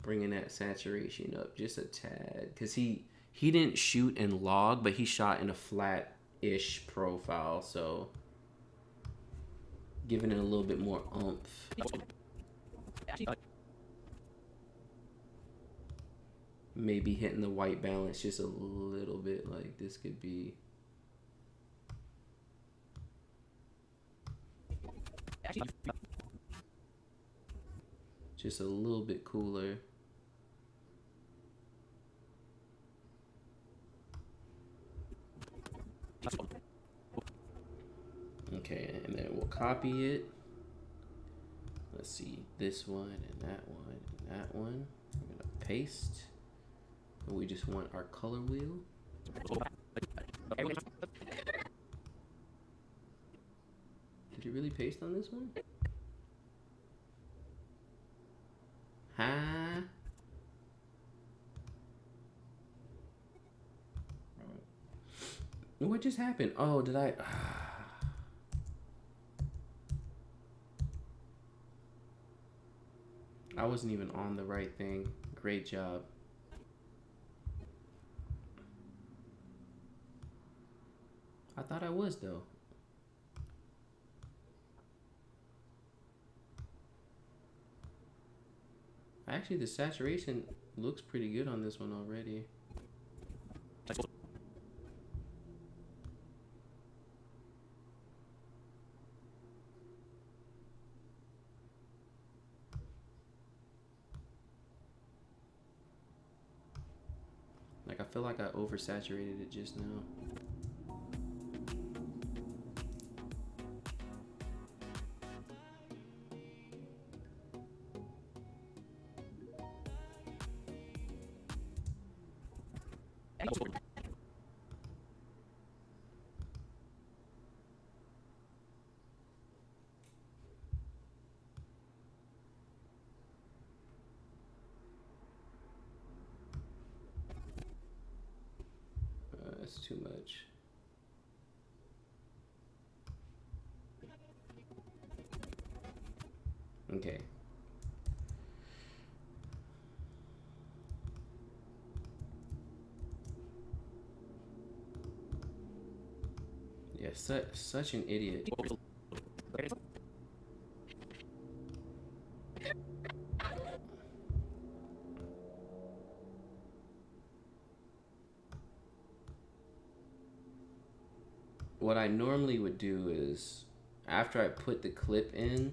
bringing that saturation up just a tad, because he he didn't shoot in log, but he shot in a flat-ish profile, so giving it a little bit more oomph. Maybe hitting the white balance just a little bit, like this could be. Just a little bit cooler. Okay, and then we'll copy it. Let's see, this one and that one and that one. We're gonna paste. And we just want our color wheel. Did you really paste on this one? Huh? What just happened? Oh, did I? I wasn't even on the right thing. Great job. I thought I was though. Actually, the saturation looks pretty good on this one already. Like, I feel like I oversaturated it just now. That's too much. Okay. Yeah, such an idiot. What I normally would do is, after I put the clip in,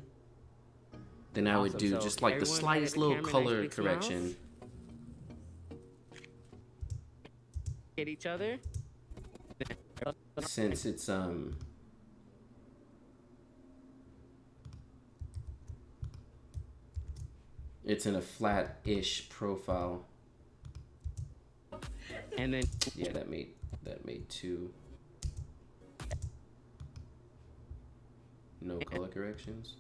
then I would Awesome. do So just like the everyone slightest look at the little camera, nice color big smiles. correction. At each other. Since it's in a flat-ish profile. And then Yeah, that made two. No color corrections.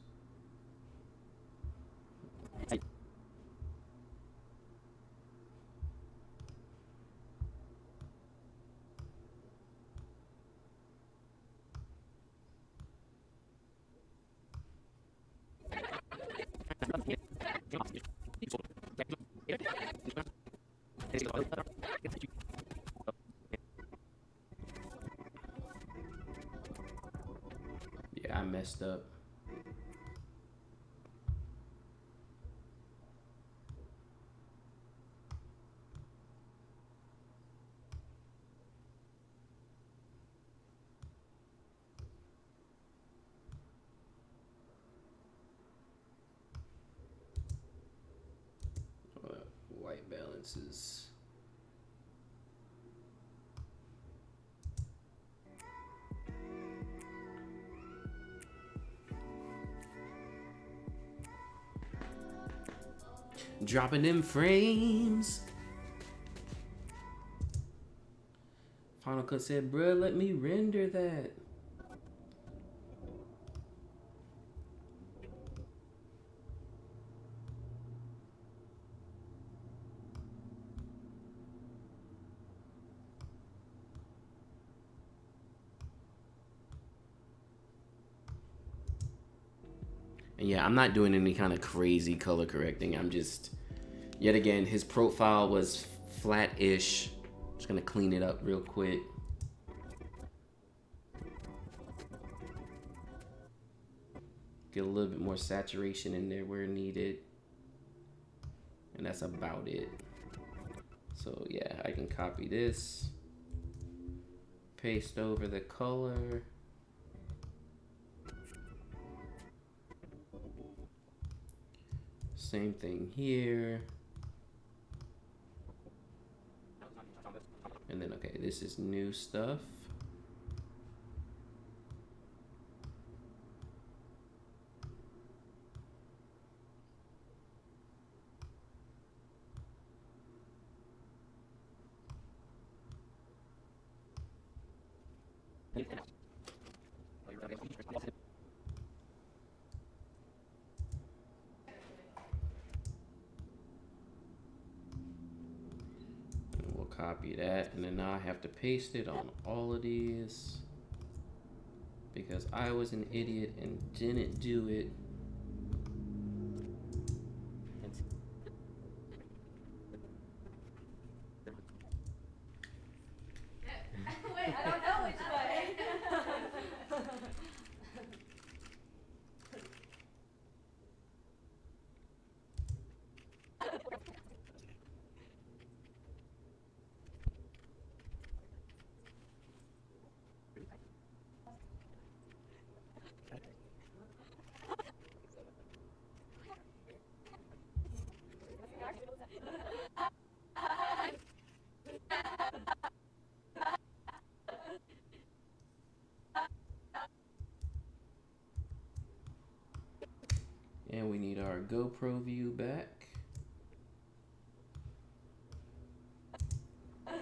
Yeah, I messed up. White balances. Dropping them frames. Final Cut said, bruh, let me render that. And yeah, I'm not doing any kind of crazy color correcting. I'm just, yet again, his profile was flat-ish. Just gonna clean it up real quick. Get a little bit more saturation in there where needed. And that's about it. So yeah, I can copy this, paste over the color. Same thing here. And then, okay, this is new stuff. And we'll copy that, and then now I have to paste it on all of these because I was an idiot and didn't do it. Wait, I don't know which way. And we need our GoPro view back. That's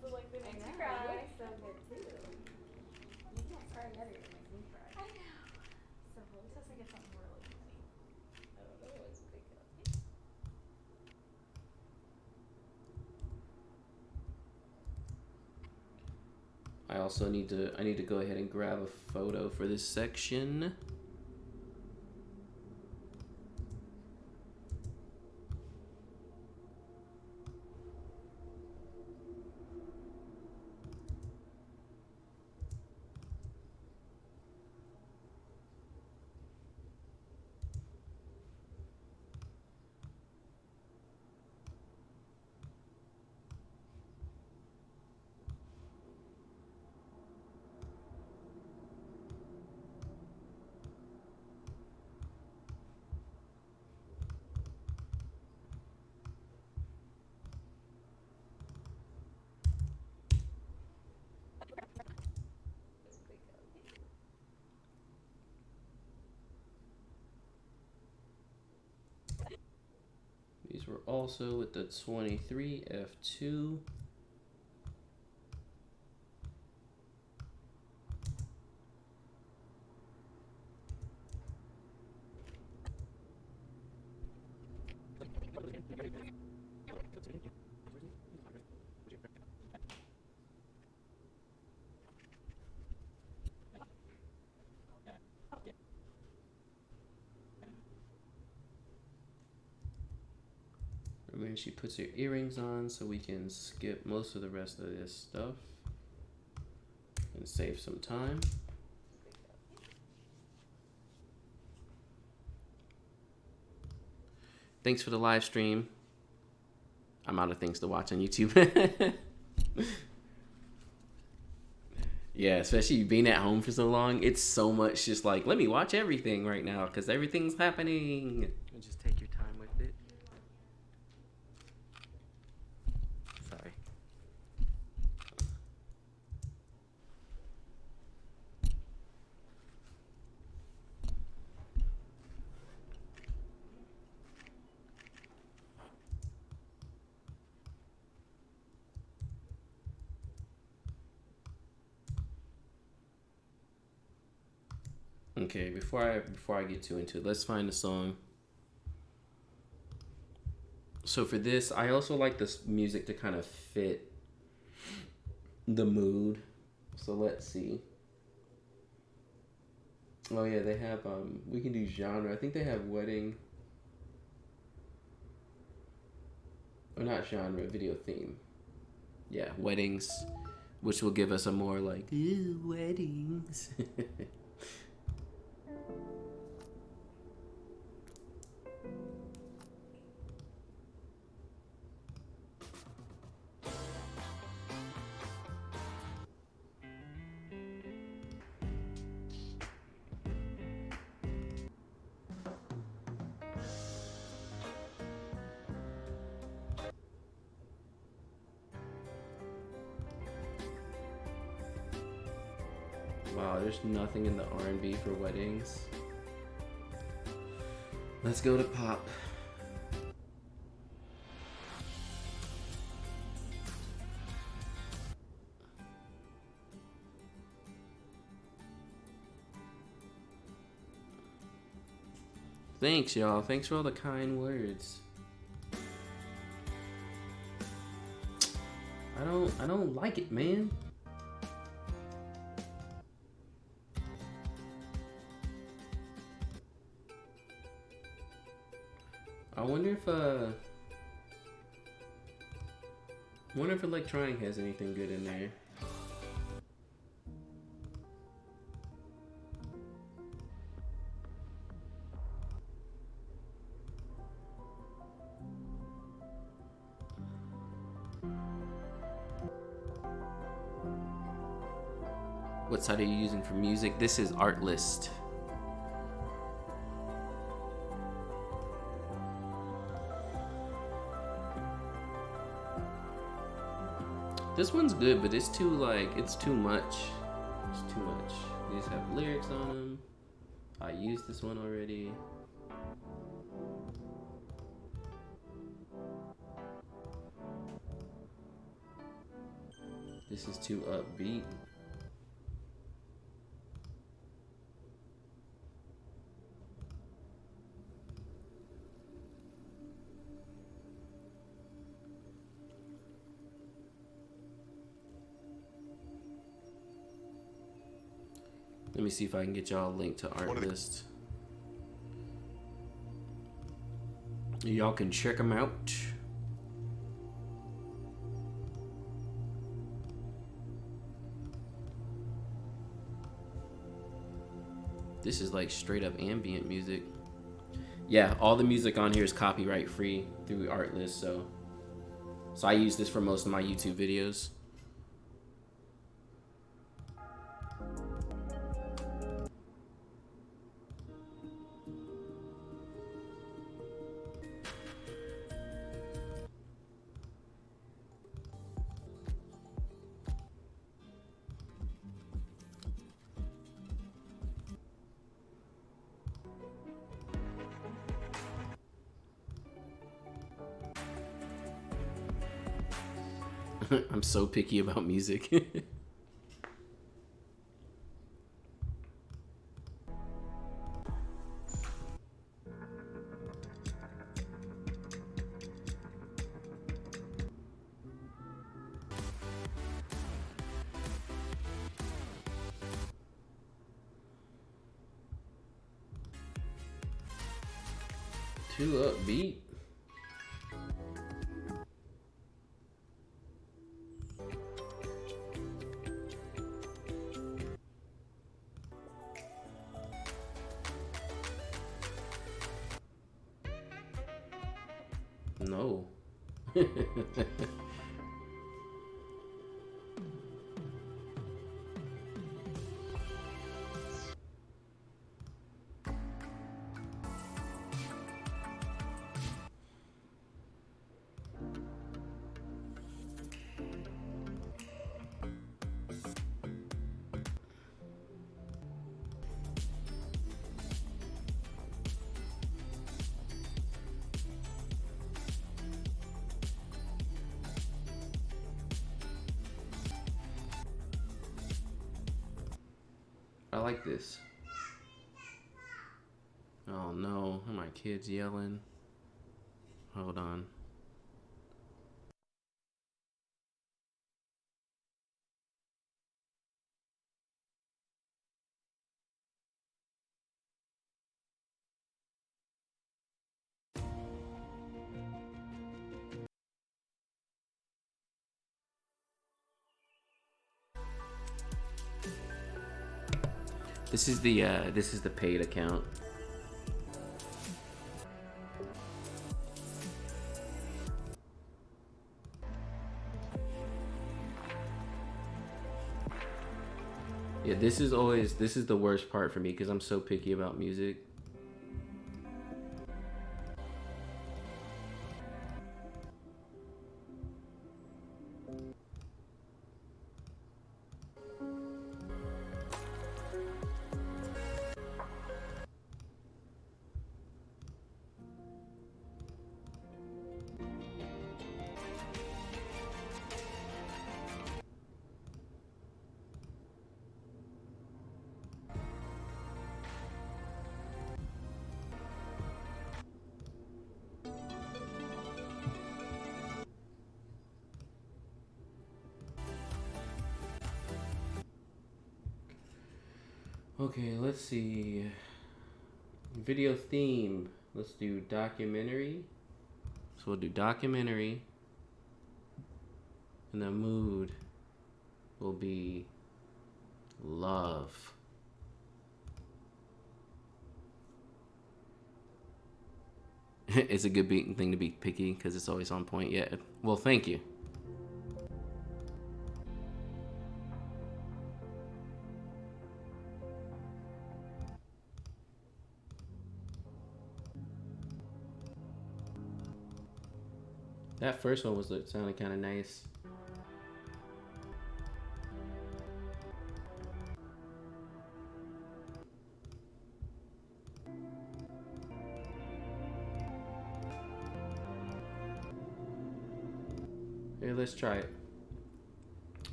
the look that makes me cry. You look so good too. You can't cry together, it makes me cry. I know. So at least I think it's something really funny. I don't know what's big up. I also need to go ahead and grab a photo for this section. These were also with the 23 f2. And then she puts her earrings on so we can skip most of the rest of this stuff and save some time. Thanks for the live stream. I'm out of things to watch on YouTube. Yeah, especially being at home for so long, it's so much just like, let me watch everything right now because everything's happening. And just take your time with it. Sorry. Okay, before I get too into it, let's find the song. So for this, I also like this music to kind of fit the mood. So let's see. Oh yeah, they have we can do genre. I think they have wedding. Or not genre, video theme. Yeah, weddings, which will give us a more like, ew, weddings. Wow, there's nothing in the R&B for weddings. Let's go to pop. Thanks, y'all. Thanks for all the kind words. I don't like it, man. I wonder if Electronic has anything good in there. What site are you using for music? This is Artlist. This one's good, but it's too like, it's too much. It's too much. These have lyrics on them. I used this one already. This is too upbeat. Let me see if I can get y'all a link to Artlist. Y'all can check them out. This is like straight up ambient music. Yeah, all the music on here is copyright free through Artlist, so I use this for most of my YouTube videos. I'm so picky about music. Too upbeat. No. I like this. Oh no, are my kids yelling? Hold on. This is the paid account. Yeah, this is the worst part for me because I'm so picky about music. Okay, let's see. Video theme. Let's do documentary. So we'll do documentary. And the mood will be love. It's a good thing to be picky because it's always on point. Yeah. Well, thank you. That first one sounded kind of nice. Here, let's try it.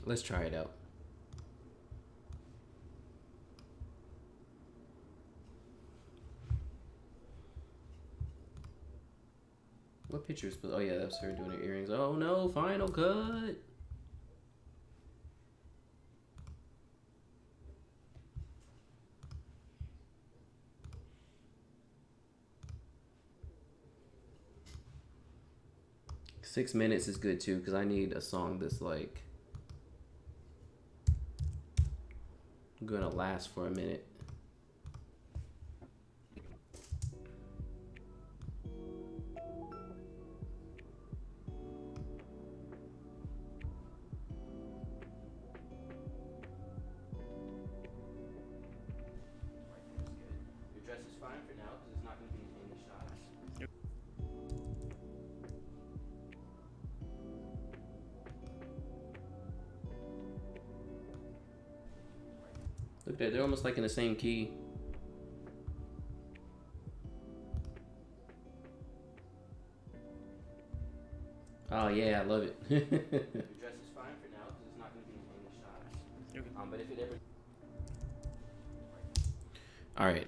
Let's try it out. What picture was? Oh yeah, that was her doing her earrings. Oh no, Final Cut. Six minutes is good too, because I need a song that's like gonna last for a minute. Your dress is fine for now because it's not gonna be in the shots. Look at that, they're almost like in the same key. Oh yeah, I love it. Your dress is fine for now because it's not going to be in the shots. But if it ever. All right,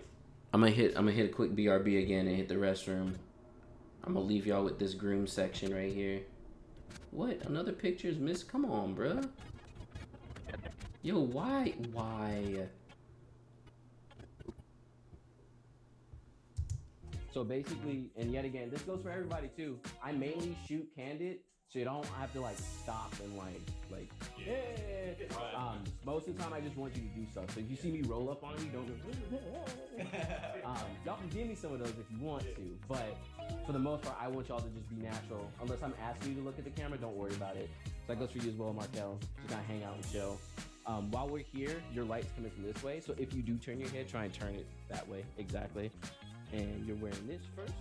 I'm gonna hit a quick BRB again and hit the restroom. I'm gonna leave y'all with this groom section right here. What? Another picture is missed? Come on, bruh. Yo, why? So basically, and yet again, this goes for everybody too. I mainly shoot candid, so you don't have to like stop and like yeah. Most of the time, I just want you to do stuff. So if you see me roll up on you, don't go. Y'all can give me some of those if you want to, but for the most part, I want y'all to just be natural. Unless I'm asking you to look at the camera, don't worry about it. So that goes for you as well, Markel. Just kind of hang out and chill. While we're here, your light's coming from this way. So if you do turn your head, try and turn it that way. Exactly. And you're wearing this first.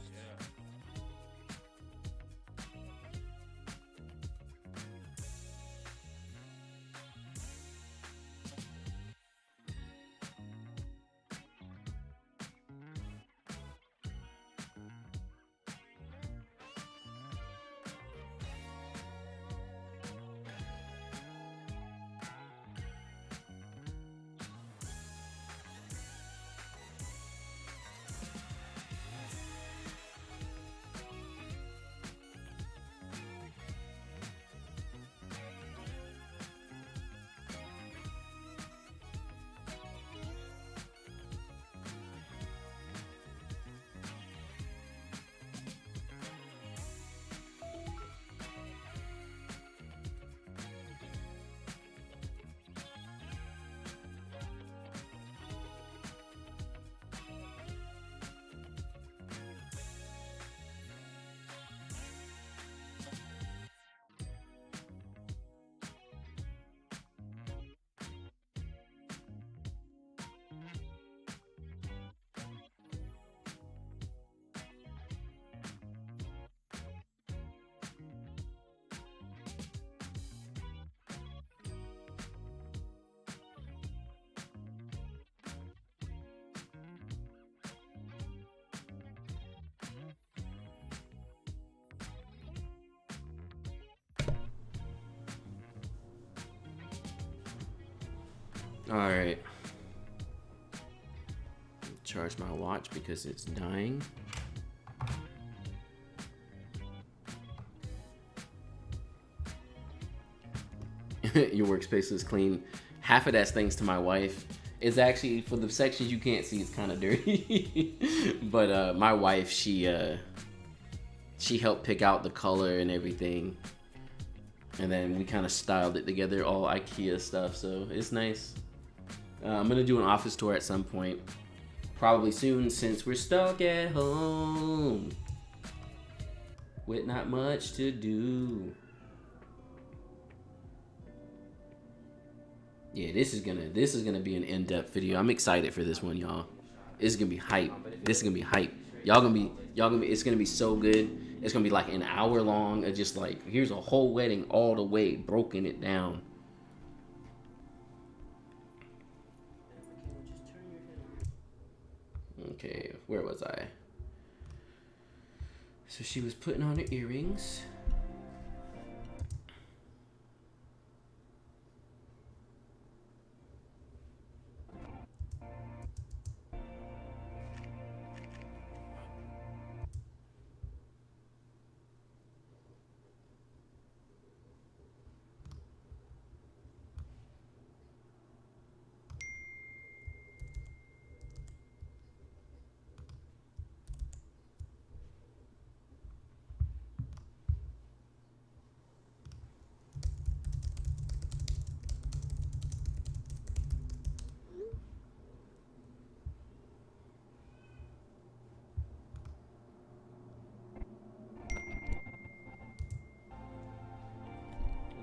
All right. Charge my watch because it's dying. Your workspace is clean. Half of that's thanks to my wife. It's actually, for the sections you can't see, it's kind of dirty. But my wife, she helped pick out the color and everything. And then we kind of styled it together, all IKEA stuff, so it's nice. I'm gonna do an office tour at some point. Probably soon, since we're stuck at home with not much to do. Yeah, this is gonna be an in-depth video. I'm excited for this one, y'all. It's gonna be hype. This is gonna be hype. Y'all gonna be. It's gonna be so good. It's gonna be like an hour long of just like, here's a whole wedding all the way, broken it down. Okay, where was I? So she was putting on her earrings.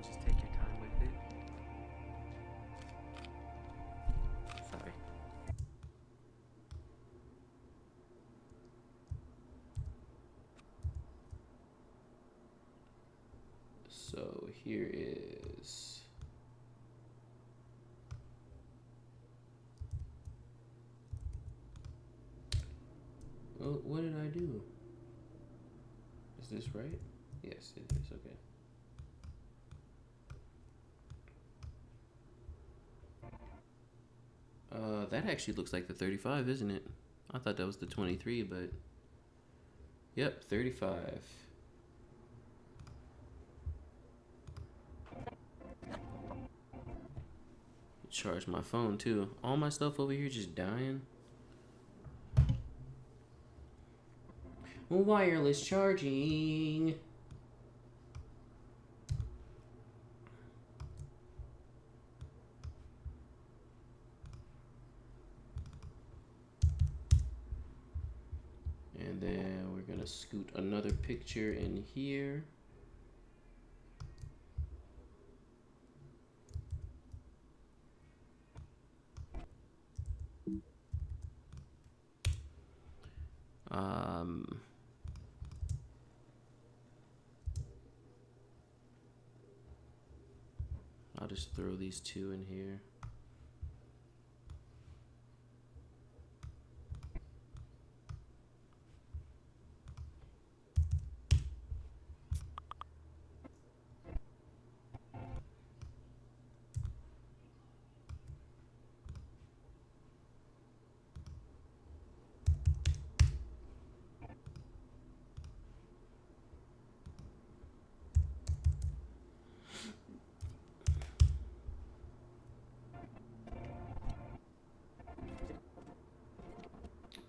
Just take your time with it. Sorry. So here is. Oh, what did I do? Is this right? Yes, it is. Okay. That actually looks like the 35, isn't it? I thought that was the 23, but yep, 35. Charge my phone too. All my stuff over here just dying. Wireless charging. And then we're gonna scoot another picture in here. I'll just throw these two in here.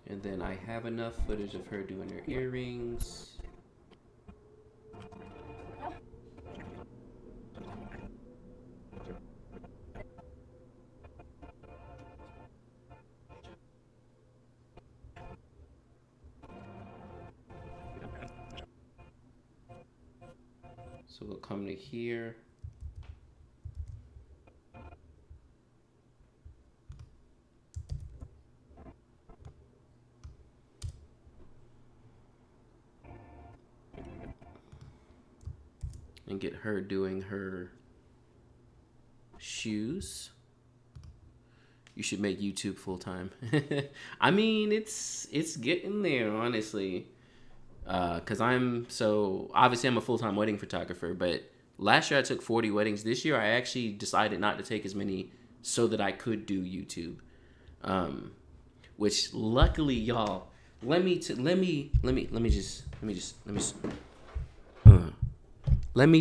And then I have enough footage of her doing her earrings. So we'll come to here. And get her doing her shoes. You should make YouTube full time. I mean, it's getting there, honestly. Cause obviously I'm a full-time wedding photographer, but last year I took 40 weddings. This year I actually decided not to take as many so that I could do YouTube. Which luckily, y'all, let me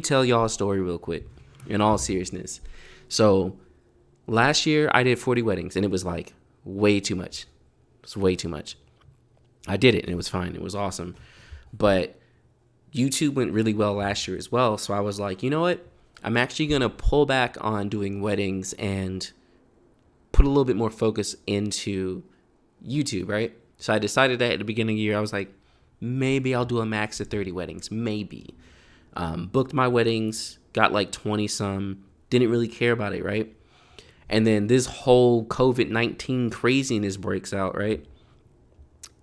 tell y'all a story real quick, in all seriousness. So last year I did 40 weddings, and it was like way too much. It's way too much. I did it, and it was fine. It was awesome. But YouTube went really well last year as well. So I was like, you know what? I'm actually going to pull back on doing weddings and put a little bit more focus into YouTube, right? So I decided that at the beginning of the year, I was like, maybe I'll do a max of 30 weddings. Maybe. Booked my weddings, got like 20 some, didn't really care about it, right? And then this whole COVID-19 craziness breaks out, right?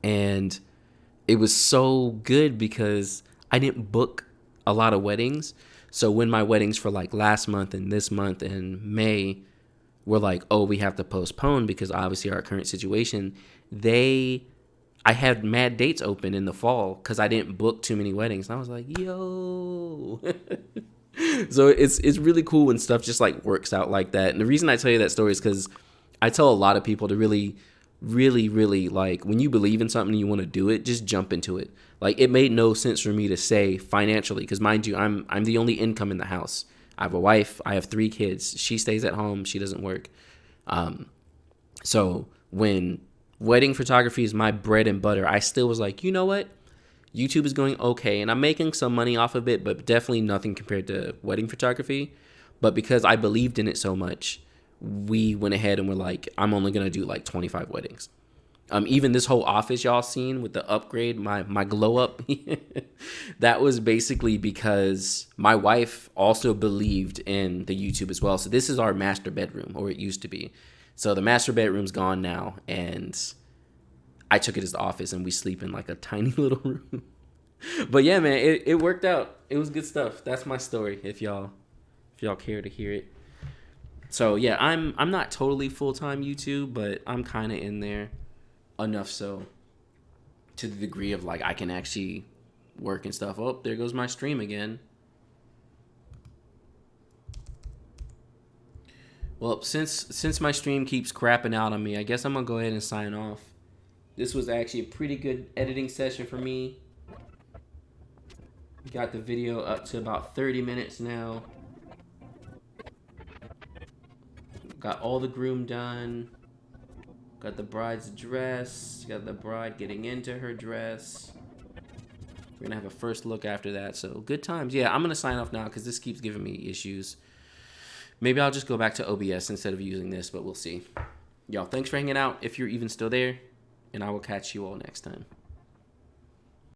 And it was so good because I didn't book a lot of weddings. So when my weddings for like last month and this month and May were like, oh, we have to postpone because obviously our current situation, I had mad dates open in the fall because I didn't book too many weddings. And I was like, yo. So it's really cool when stuff just like works out like that. And the reason I tell you that story is because I tell a lot of people to really, really, really, like, when you believe in something and you want to do it, just jump into it. Like, it made no sense for me to say financially, because mind you, I'm the only income in the house. I have a wife. I have 3 kids. She stays at home. She doesn't work. So when wedding photography is my bread and butter, I still was like, you know what? YouTube is going okay, and I'm making some money off of it, but definitely nothing compared to wedding photography. But because I believed in it so much, we went ahead and were like, I'm only going to do like 25 weddings. Even this whole office y'all seen with the upgrade, my glow up, that was basically because my wife also believed in the YouTube as well. So this is our master bedroom, or it used to be. So the master bedroom's gone now, and I took it as the office, and we sleep in like a tiny little room. But yeah, man, it worked out. It was good stuff. That's my story, if y'all care to hear it. So yeah, I'm not totally full-time YouTube, but I'm kind of in there enough so to the degree of like I can actually work and stuff. Oh, there goes my stream again. Well, since my stream keeps crapping out on me, I guess I'm gonna go ahead and sign off. This was actually a pretty good editing session for me. Got the video up to about 30 minutes now. Got all the groom done. Got the bride's dress. Got the bride getting into her dress. We're gonna have a first look after that. So good times. Yeah, I'm gonna sign off now because this keeps giving me issues. Maybe I'll just go back to OBS instead of using this, but we'll see. Y'all, thanks for hanging out if you're even still there. And I will catch you all next time.